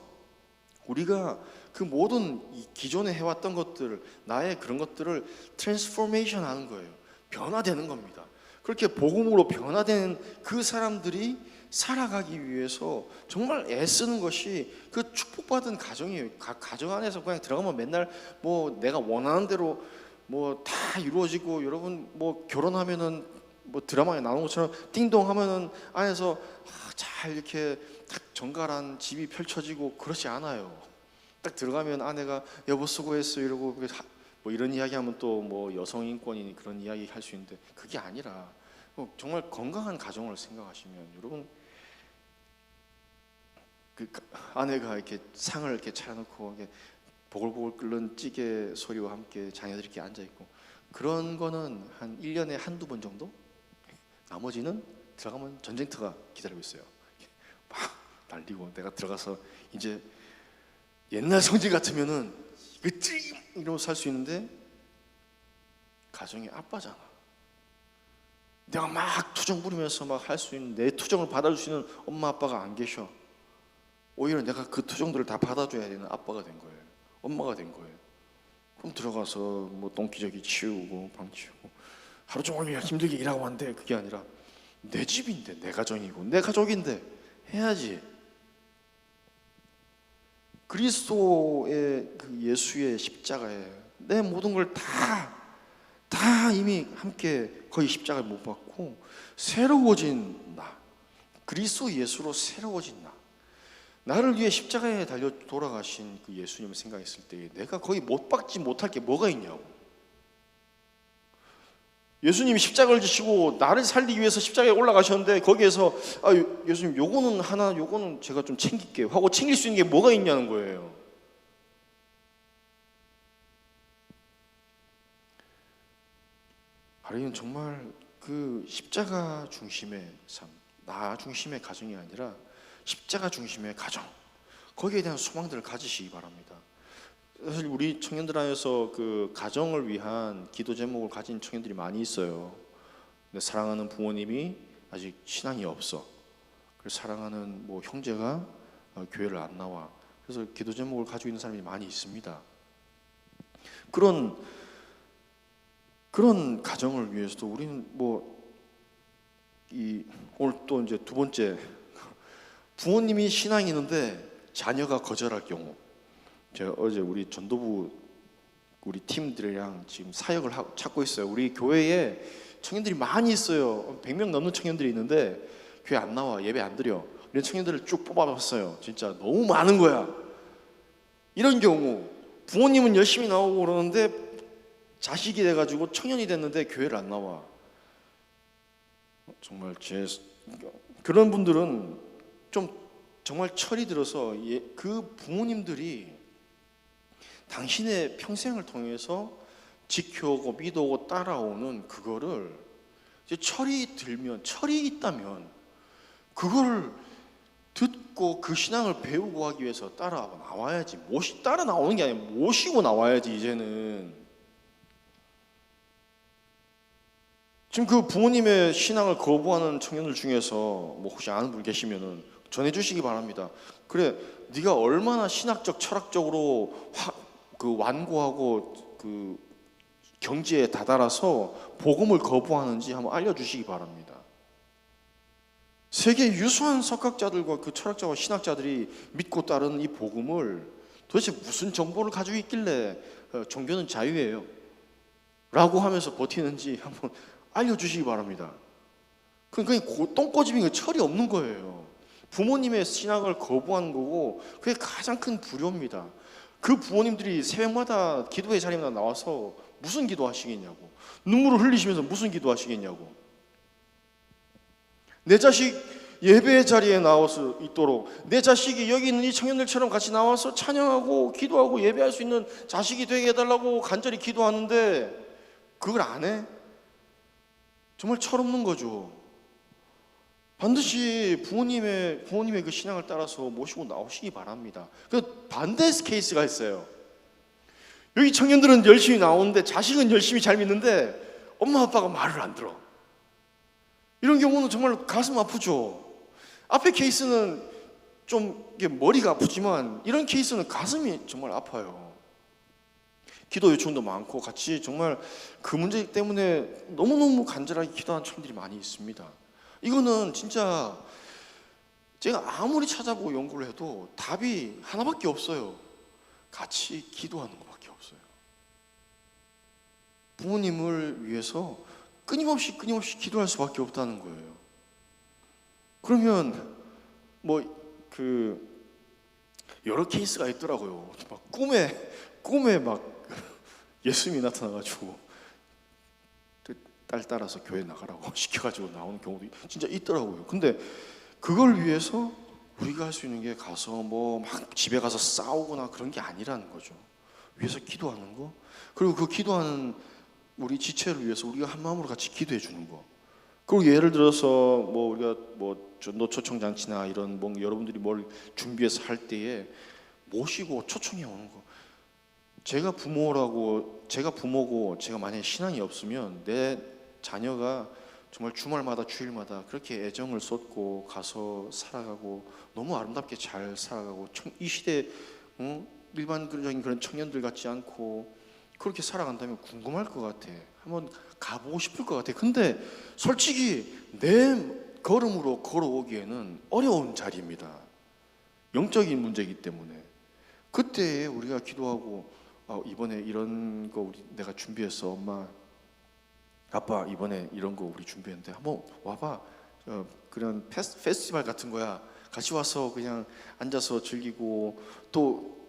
우리가 그 모든 기존에 해왔던 것들을, 나의 그런 것들을 트랜스포메이션 하는 거예요. 변화되는 겁니다. 그렇게 복음으로 변화되는 그 사람들이 살아가기 위해서 정말 애쓰는 것이 그 축복받은 가정이에요. 가정 안에서 그냥 들어가면 맨날 뭐 내가 원하는 대로 뭐 다 이루어지고, 여러분 뭐 결혼하면은 뭐 드라마에 나오는 것처럼 띵동 하면은 안에서 잘 이렇게 딱 정갈한 집이 펼쳐지고 그렇지 않아요. 딱 들어가면 아내가 여보 수고했어 이러고 뭐 이런 이야기하면 또 뭐 여성 인권이니 그런 이야기 할 수 있는데, 그게 아니라 정말 건강한 가정을 생각하시면 여러분, 그 아내가 이렇게 상을 이렇게 차려놓고 이렇게 보글보글 끓는 찌개 소리와 함께 자녀들이 이렇게 앉아 있고, 그런 거는 한 1년에 한두 번 정도. 나머지는 들어가면 전쟁터가 기다리고 있어요. 막 날리고, 내가 들어가서 이제 옛날 성질 같으면은 이러고 살 수 있는데, 가정의 아빠잖아. 내가 막 투정 부리면서 막 할 수 있는, 내 투정을 받아줄 수 있는 엄마 아빠가 안 계셔. 오히려 내가 그 투정들을 다 받아줘야 되는 아빠가 된 거예요. 엄마가 된 거예요. 그럼 들어가서 뭐 똥기저귀 치우고 방 치우고 하루 종일 힘들게 일하고 왔는데, 그게 아니라 내 집인데, 내 가정이고 내 가족인데 해야지. 그리스도의 그 예수의 십자가에 내 모든 걸 다 이미 함께 거의 십자가에 못 박고 새로워진 나, 그리스도 예수로 새로워진 나, 나를 위해 십자가에 달려 돌아가신 그 예수님을 생각했을 때 내가 거의 못 박지 못할 게 뭐가 있냐고. 예수님이 십자가를 지시고 나를 살리기 위해서 십자가에 올라가셨는데, 거기에서 예수님 요거는 하나, 요거는 제가 좀 챙길게요 하고 챙길 수 있는 게 뭐가 있냐는 거예요. 하나님은 정말 그 십자가 중심의 삶, 나 중심의 가정이 아니라 십자가 중심의 가정, 거기에 대한 소망들을 가지시기 바랍니다. 사실 우리 청년들 안에서 그 가정을 위한 기도 제목을 가진 청년들이 많이 있어요. 근데 사랑하는 부모님이 아직 신앙이 없어. 그래서 사랑하는 뭐 형제가 교회를 안 나와. 그래서 기도 제목을 가지고 있는 사람이 많이 있습니다. 그런 가정을 위해서도 우리는 오늘 또 이제 두 번째, 부모님이 신앙이 있는데 자녀가 거절할 경우. 제가 어제 우리 전도부 우리 팀들이랑 지금 사역을 찾고 있어요. 우리 교회에 청년들이 많이 있어요. 100명 넘는 청년들이 있는데 교회 안 나와, 예배 안 드려. 이런 청년들을 쭉 뽑아봤어요. 진짜 너무 많은 거야. 이런 경우 부모님은 열심히 나오고 그러는데 자식이 돼가지고 청년이 됐는데 교회를 안 나와. 정말 그런 분들은 좀 정말 철이 들어서 그 부모님들이 당신의 평생을 통해서 지켜오고 믿어오고 따라오는 그거를 이제 철이 있다면 그거를 듣고 그 신앙을 배우고 하기 위해서 따라 나와야지. 따라 나오는 게 아니라 모시고 나와야지. 이제는 지금 그 부모님의 신앙을 거부하는 청년들 중에서 뭐 혹시 아는 분 계시면은 전해주시기 바랍니다. 그래, 네가 얼마나 신학적, 철학적으로 완고하고 그 경지에 다다라서 복음을 거부하는지 한번 알려주시기 바랍니다. 세계 유수한 석학자들과 그 철학자와 신학자들이 믿고 따르는 이 복음을 도대체 무슨 정보를 가지고 있길래 종교는 자유예요 라고 하면서 버티는지 한번 알려주시기 바랍니다. 그러니까 똥꼬집인 거 철이 없는 거예요. 부모님의 신앙을 거부하는 거고, 그게 가장 큰 불효입니다. 그 부모님들이 새벽마다 기도회 자리에 나와서 무슨 기도하시겠냐고, 눈물을 흘리시면서 무슨 기도하시겠냐고. 내 자식 예배 자리에 나와서 있도록, 내 자식이 여기 있는 이 청년들처럼 같이 나와서 찬양하고 기도하고 예배할 수 있는 자식이 되게 해달라고 간절히 기도하는데 그걸 안 해? 정말 철없는 거죠. 반드시 부모님의 그 신앙을 따라서 모시고 나오시기 바랍니다. 그 반대 케이스가 있어요. 여기 청년들은 열심히 나오는데 자식은 열심히 잘 믿는데 엄마 아빠가 말을 안 들어. 이런 경우는 정말 가슴 아프죠. 앞에 케이스는 좀 이게 머리가 아프지만 이런 케이스는 가슴이 정말 아파요. 기도 요청도 많고 같이 정말 그 문제 때문에 너무너무 간절하게 기도하는 청년들이 많이 있습니다. 이거는 진짜 제가 아무리 찾아보고 연구를 해도 답이 하나밖에 없어요. 같이 기도하는 것밖에 없어요. 부모님을 위해서 끊임없이 기도할 수밖에 없다는 거예요. 그러면 여러 케이스가 있더라고요. 막 꿈에 막 예수님이 나타나가지고 딸 따라서 교회 나가라고 시켜가지고 나오는 경우도 진짜 있더라고요. 근데 그걸 위해서 우리가 할 수 있는 게 가서 뭐 막 집에 가서 싸우거나 그런 게 아니라는 거죠. 위해서 기도하는 거, 그리고 그 기도하는 우리 지체를 위해서 우리가 한 마음으로 같이 기도해 주는 거. 그리고 예를 들어서 뭐 우리가 뭐 노초청 잔치나 이런 뭐 여러분들이 뭘 준비해서 할 때에 모시고 초청해 오는 거. 제가 부모고 제가 만약에 신앙이 없으면 내 자녀가 정말 주말마다 주일마다 그렇게 애정을 쏟고 가서 살아가고 너무 아름답게 잘 살아가고 이 시대 일반적인 그런 청년들 같지 않고 그렇게 살아간다면 궁금할 것 같아. 한번 가보고 싶을 것 같아. 근데 솔직히 내 걸음으로 걸어오기에는 어려운 자리입니다. 영적인 문제이기 때문에. 그때 우리가 기도하고 이번에 이런 거 내가 준비했어. 엄마 아빠 이번에 이런 거 우리 준비했는데 한번 와봐. 그런 페스티벌 같은 거야. 같이 와서 그냥 앉아서 즐기고 또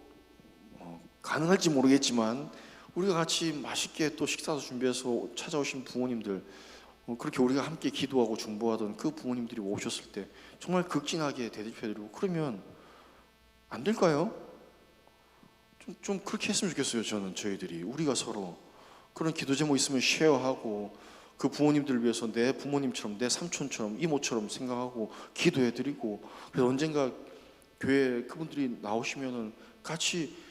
가능할지 모르겠지만 우리가 같이 맛있게 또 식사도 준비해서 찾아오신 부모님들, 그렇게 우리가 함께 기도하고 중보하던 그 부모님들이 오셨을 때 정말 극진하게 대접해드리고 그러면 안 될까요? 좀 그렇게 했으면 좋겠어요. 저희들이 우리가 서로 그런 기도 제목 있으면 쉐어하고 그 부모님들을 위해서 내 부모님처럼 내 삼촌처럼 이모처럼 생각하고 기도해드리고, 그래서 언젠가 교회 그분들이 나오시면은 같이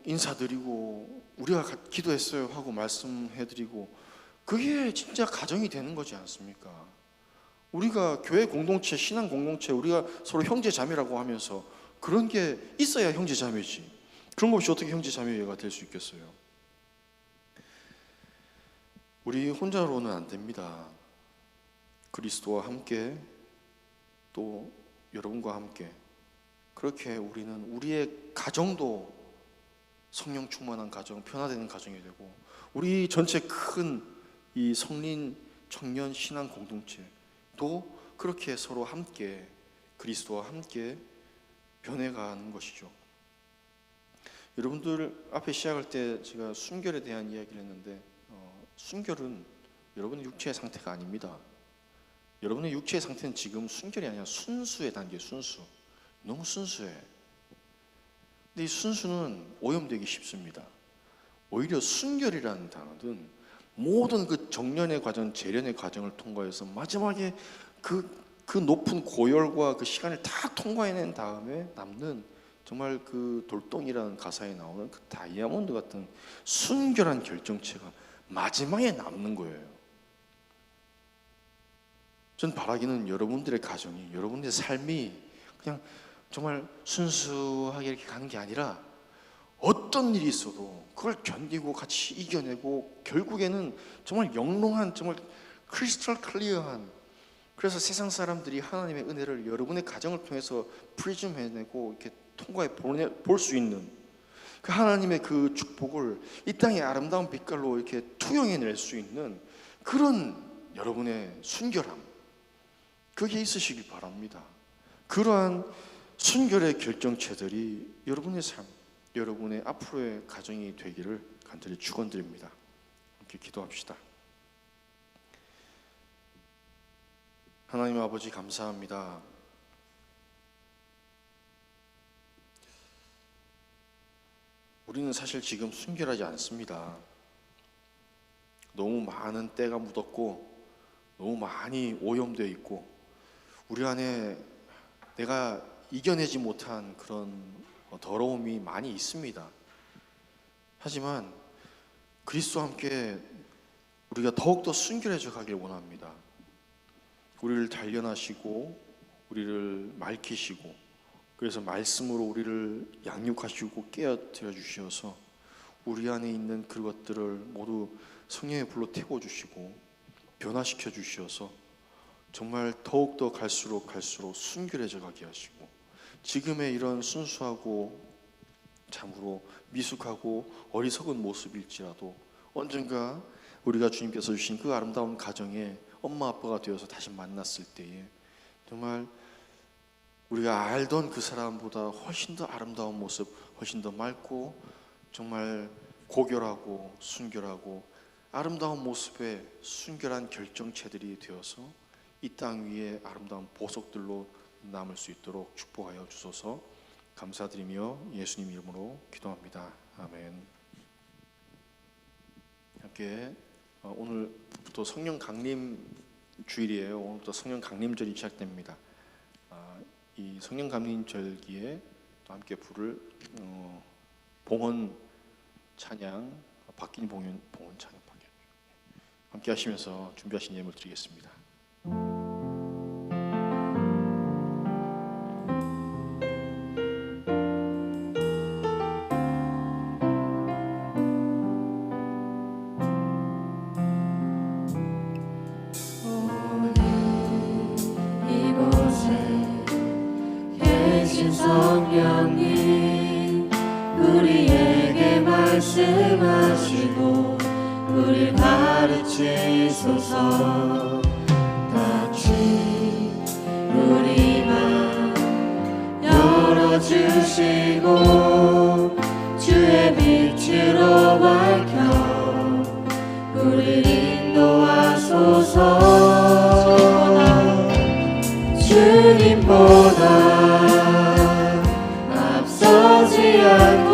인사드리고 우리가 기도했어요 하고 말씀해드리고, 그게 진짜 가정이 되는 거지 않습니까? 우리가 교회 공동체, 신앙 공동체, 우리가 서로 형제 자매라고 하면서 그런 게 있어야 형제 자매지. 그런 것 없이 어떻게 형제 자매가 될 수 있겠어요? 우리 혼자로는 안 됩니다. 그리스도와 함께 또 여러분과 함께 그렇게 우리는 우리의 가정도 성령 충만한 가정, 변화되는 가정이 되고 우리 전체 큰 이 성린 청년 신앙 공동체도 그렇게 서로 함께 그리스도와 함께 변해가는 것이죠. 여러분들 앞에 시작할 때 제가 순결에 대한 이야기를 했는데 순결은 여러분의 육체의 상태가 아닙니다. 여러분의 육체의 상태는 지금 순결이 아니라 순수의 단계, 순수. 너무 순수해. 근데 이 순수는 오염되기 쉽습니다. 오히려 순결이라는 단어는 모든 그 정련의 과정, 재련의 과정을 통과해서 마지막에 그 높은 고열과 그 시간을 다 통과해낸 다음에 남는 정말 그 돌덩이라는 가사에 나오는 그 다이아몬드 같은 순결한 결정체가 마지막에 남는 거예요. 전 바라기는 여러분들의 가정이, 여러분들의 삶이 그냥 정말 순수하게 이렇게 가는 게 아니라 어떤 일이 있어도 그걸 견디고 같이 이겨내고 결국에는 정말 영롱한, 정말 크리스탈 클리어한, 그래서 세상 사람들이 하나님의 은혜를 여러분의 가정을 통해서 프리즘해내고 이렇게 통과해 볼 수 있는 그 하나님의 그 축복을 이 땅의 아름다운 빛깔로 이렇게 투영해낼 수 있는 그런 여러분의 순결함, 그게 있으시길 바랍니다. 그러한 순결의 결정체들이 여러분의 삶, 여러분의 앞으로의 가정이 되기를 간절히 축원드립니다. 함께 기도합시다. 하나님 아버지 감사합니다. 우리는 사실 지금 순결하지 않습니다. 너무 많은 때가 묻었고 너무 많이 오염되어 있고 우리 안에 내가 이겨내지 못한 그런 더러움이 많이 있습니다. 하지만 그리스도와 함께 우리가 더욱더 순결해져 가길 원합니다. 우리를 단련하시고 우리를 맑히시고 그래서 말씀으로 우리를 양육하시고 깨어뜨려 주셔서 우리 안에 있는 그것들을 모두 성령의 불로 태워주시고 변화시켜 주셔서 정말 더욱더 갈수록 순결해져 가게 하시고 지금의 이런 순수하고 참으로 미숙하고 어리석은 모습일지라도 언젠가 우리가 주님께서 주신 그 아름다운 가정에 엄마 아빠가 되어서 다시 만났을 때에 정말 우리가 알던 그 사람보다 훨씬 더 아름다운 모습, 훨씬 더 맑고 정말 고결하고 순결하고 아름다운 모습의 순결한 결정체들이 되어서 이 땅 위에 아름다운 보석들로 남을 수 있도록 축복하여 주소서. 감사드리며 예수님 이름으로 기도합니다. 아멘. 함께 오늘부터 성령 강림 주일이에요. 오늘부터 성령 강림절이 시작됩니다. 이 성령 강림절기에 또 함께 부를 봉헌 찬양, 박긴 봉헌 찬양 함께 하시면서 준비하신 예물 드리겠습니다. 성령님 우리에게 말씀하시고 우릴 가르치소서. 같이 우리 맘 열어주시고 주의 빛으로 밝혀 우릴 인도하소서. 주님보다 앞서지 않고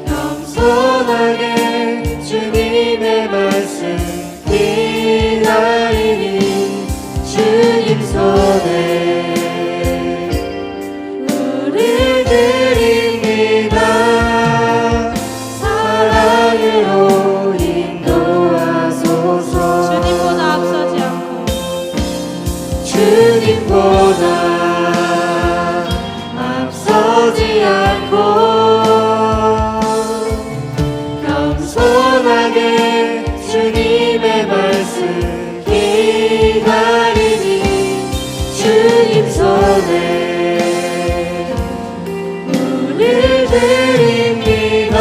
겸손하게 주님의 말씀 기다리니 주님 손에 우리 드립니다. 사랑으로 인도하소서. 주님보다 앞서지 않고 주님보다 앞서지 않고 겸손하게 주님의 말씀 기다리니 주님 손에 우릴 드립니다.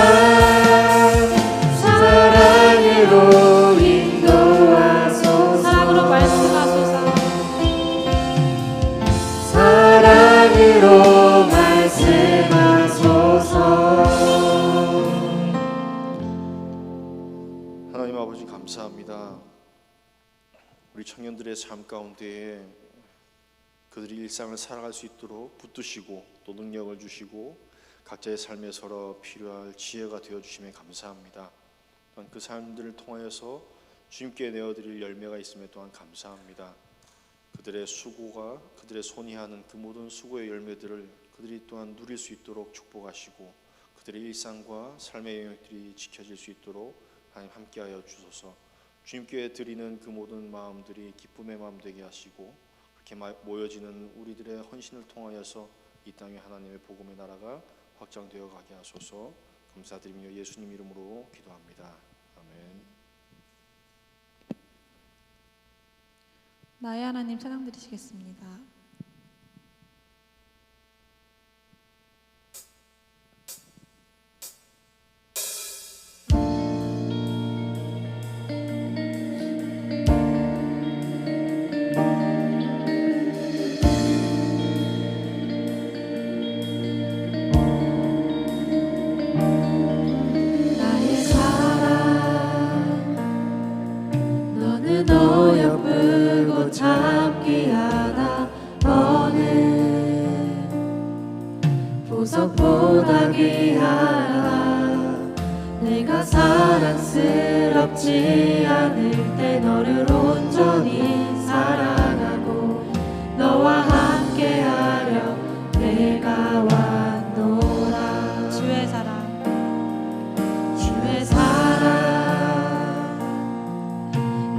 사랑으로 인도하소서. 사랑으로 말씀하소서. 사랑으로 말씀하소서. 하나님 아버지 감사합니다. 우리 청년들의 삶 가운데에 그들이 일상을 살아갈 수 있도록 붙드시고 또 능력을 주시고 각자의 삶에 서로 필요할 지혜가 되어주심에 감사합니다. 또한 그 삶들을 통하여서 주님께 내어드릴 열매가 있음에 또한 감사합니다. 그들의 수고가 그들의 손이 하는 그 모든 수고의 열매들을 그들이 또한 누릴 수 있도록 축복하시고 그들의 일상과 삶의 영역들이 지켜질 수 있도록 하나님 함께하여 주소서. 주님께 드리는 그 모든 마음들이 기쁨의 마음 되게 하시고 그렇게 모여지는 우리들의 헌신을 통하여서 이 땅에 하나님의 복음의 나라가 확장되어 가게 하소서. 감사드리며 예수님 이름으로 기도합니다. 아멘. 나의 하나님 찬양 드리시겠습니다. 나의 사랑 너는 어여쁘고 참기 하나 어느 보석보다 귀하라. 내가 사랑스럽지 않을 때 너를 온전히 사랑하고 너와 함께하려 내가 왔노라. 주의 사랑 주의 사랑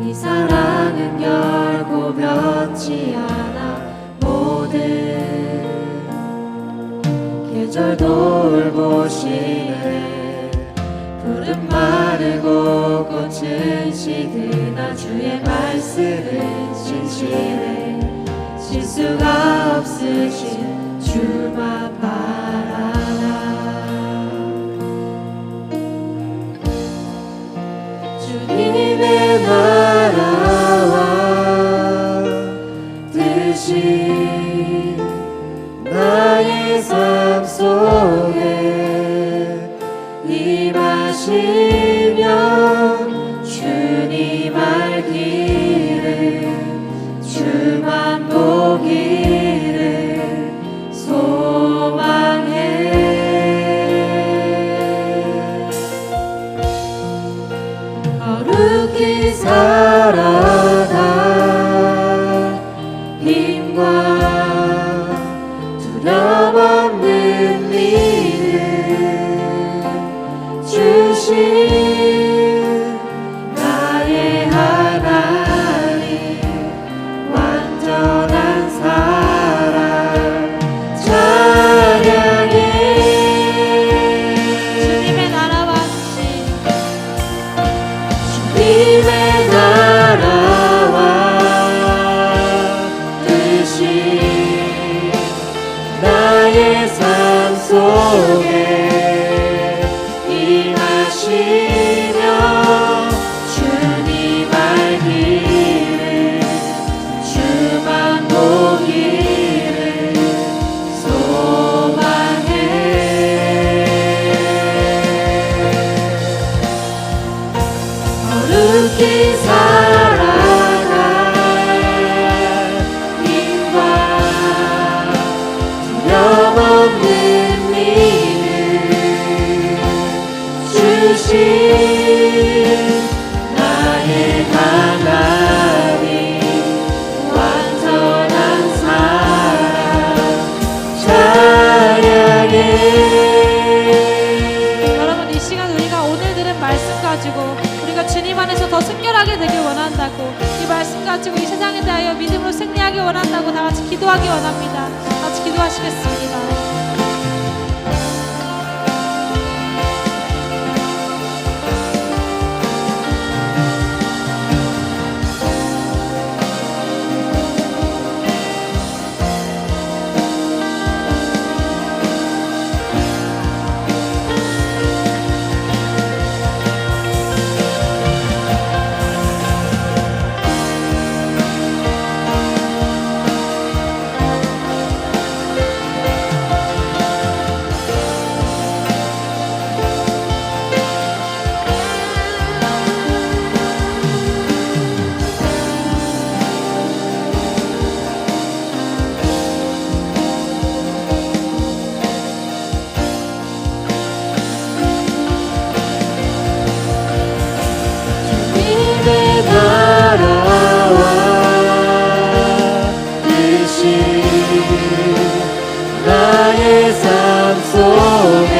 이 사랑은 결코 변치 않아. 모든 계절 돌보시네. 푸른 마르고 꽃은 시드나 주의 말씀은 진실해. 실수가 없으신 주만 바라라. 주님의 나라와 뜻이 나의 삶 속에 임하시면 주님 알기를 주만 거룩히 살아가 힘과 두려움 없는 믿음 주신 나의 하나님 완전한 사랑 찬양해 주님의 나라와 주님의 나라와 뜻이 나의 삶 속에 임하시며 주님 알기를 주만 보기를 소망해 거룩히 살아가 힘과 두려움 없는 믿음 주신 나의 하나님 완전한 사랑 찬양해 여러분, 이 시간 우리가 오늘 들은 말씀 가지고 우리가 주님 안에서 더 순결하게 되길 원한다고, 이 말씀 가지고 이 세상에 대하여 믿음으로 승리하기 원한다고 다 같이 기도하기 원합니다. 다 같이 기도하시겠습니다. 주님의 나라와 뜻이 나의 삶 속에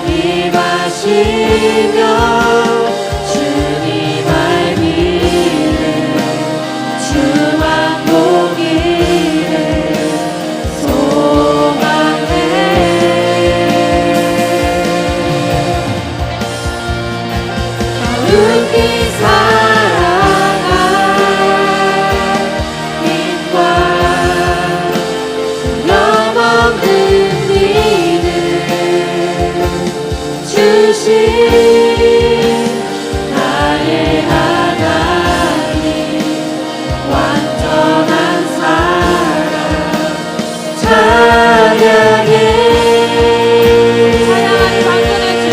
임하시며 주님 알기를 주만 보기를 소망해 거룩히 살아가 힘과 두려움 없는 믿음 주신 나의 하나님 완전한 사랑 찬양해 찬양하니 만군의 주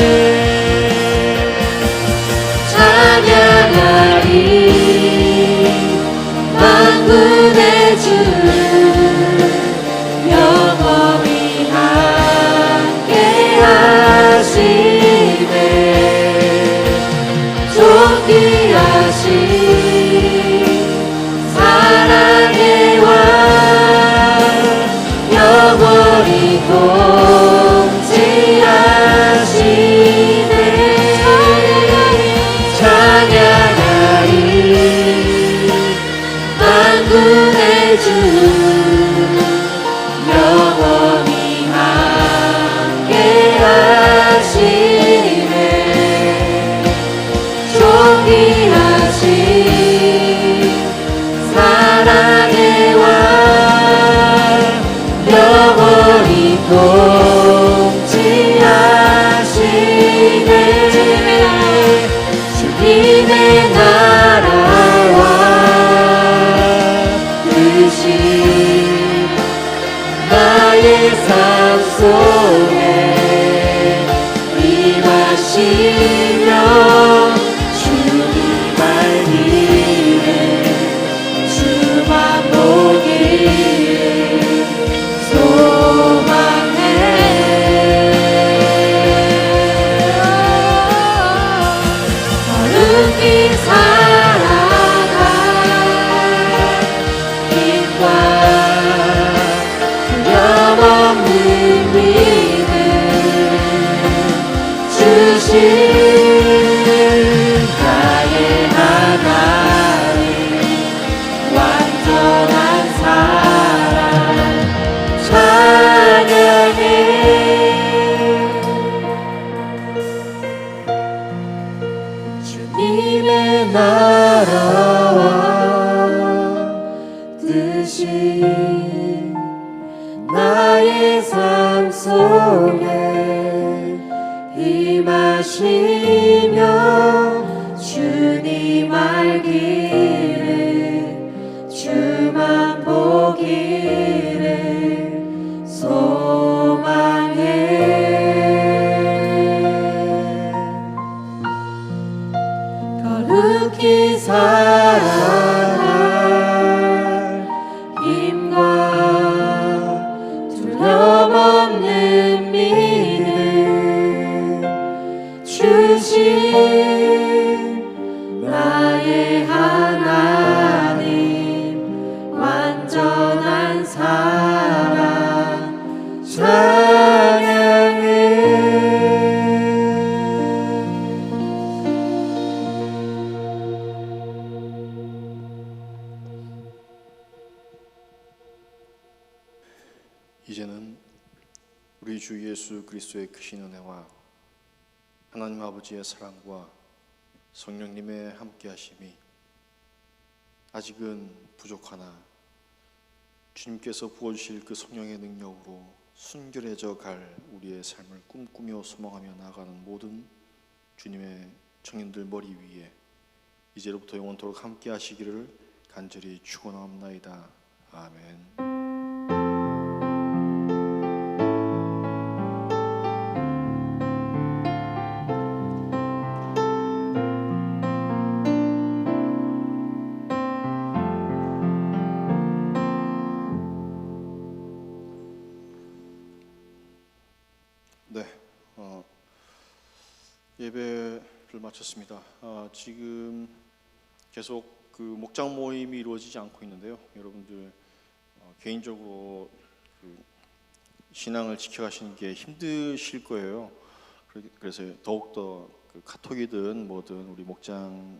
찬양하리 만군의 주 영원히 함께 하시네 존귀하신 사랑의 왕 영원히 통치하시네 찬양하리 만군의 주 영원히 함께 하시네 존귀하신 사랑의 왕 영원히 통치하시네 주님의 나라와 뜻이 나의 삶 속에 임하시며 주님 알기를 주만 보기를 소망해 하나님의 나라와 뜻이 나의 삶 속에 임하시며 주님 알기를 주만 보기를 소망해 거룩히 살아갈 힘과 두려움 없는 믿음 주신 나의 하나님 완전한 사랑 찬양해 이제는 우리 주 예수 그리스도의 크신 은혜와 하나님 아버지의 사랑과 성령님의 함께하심이 아직은 부족하나 주님께서 부어주실 그 성령의 능력으로 순결해져 갈 우리의 삶을 꿈꾸며 소망하며 나아가는 모든 주님의 청년들 머리 위에 이제로부터 영원토록 함께하시기를 간절히 축원하옵나이다. 아멘. 네, 예배를 마쳤습니다. 지금 계속 그 목장 모임이 이루어지지 않고 있는데요. 여러분들 개인적으로 그 신앙을 지켜가시는 게 힘드실 거예요. 그래서 더욱더 그 카톡이든 뭐든 우리 목장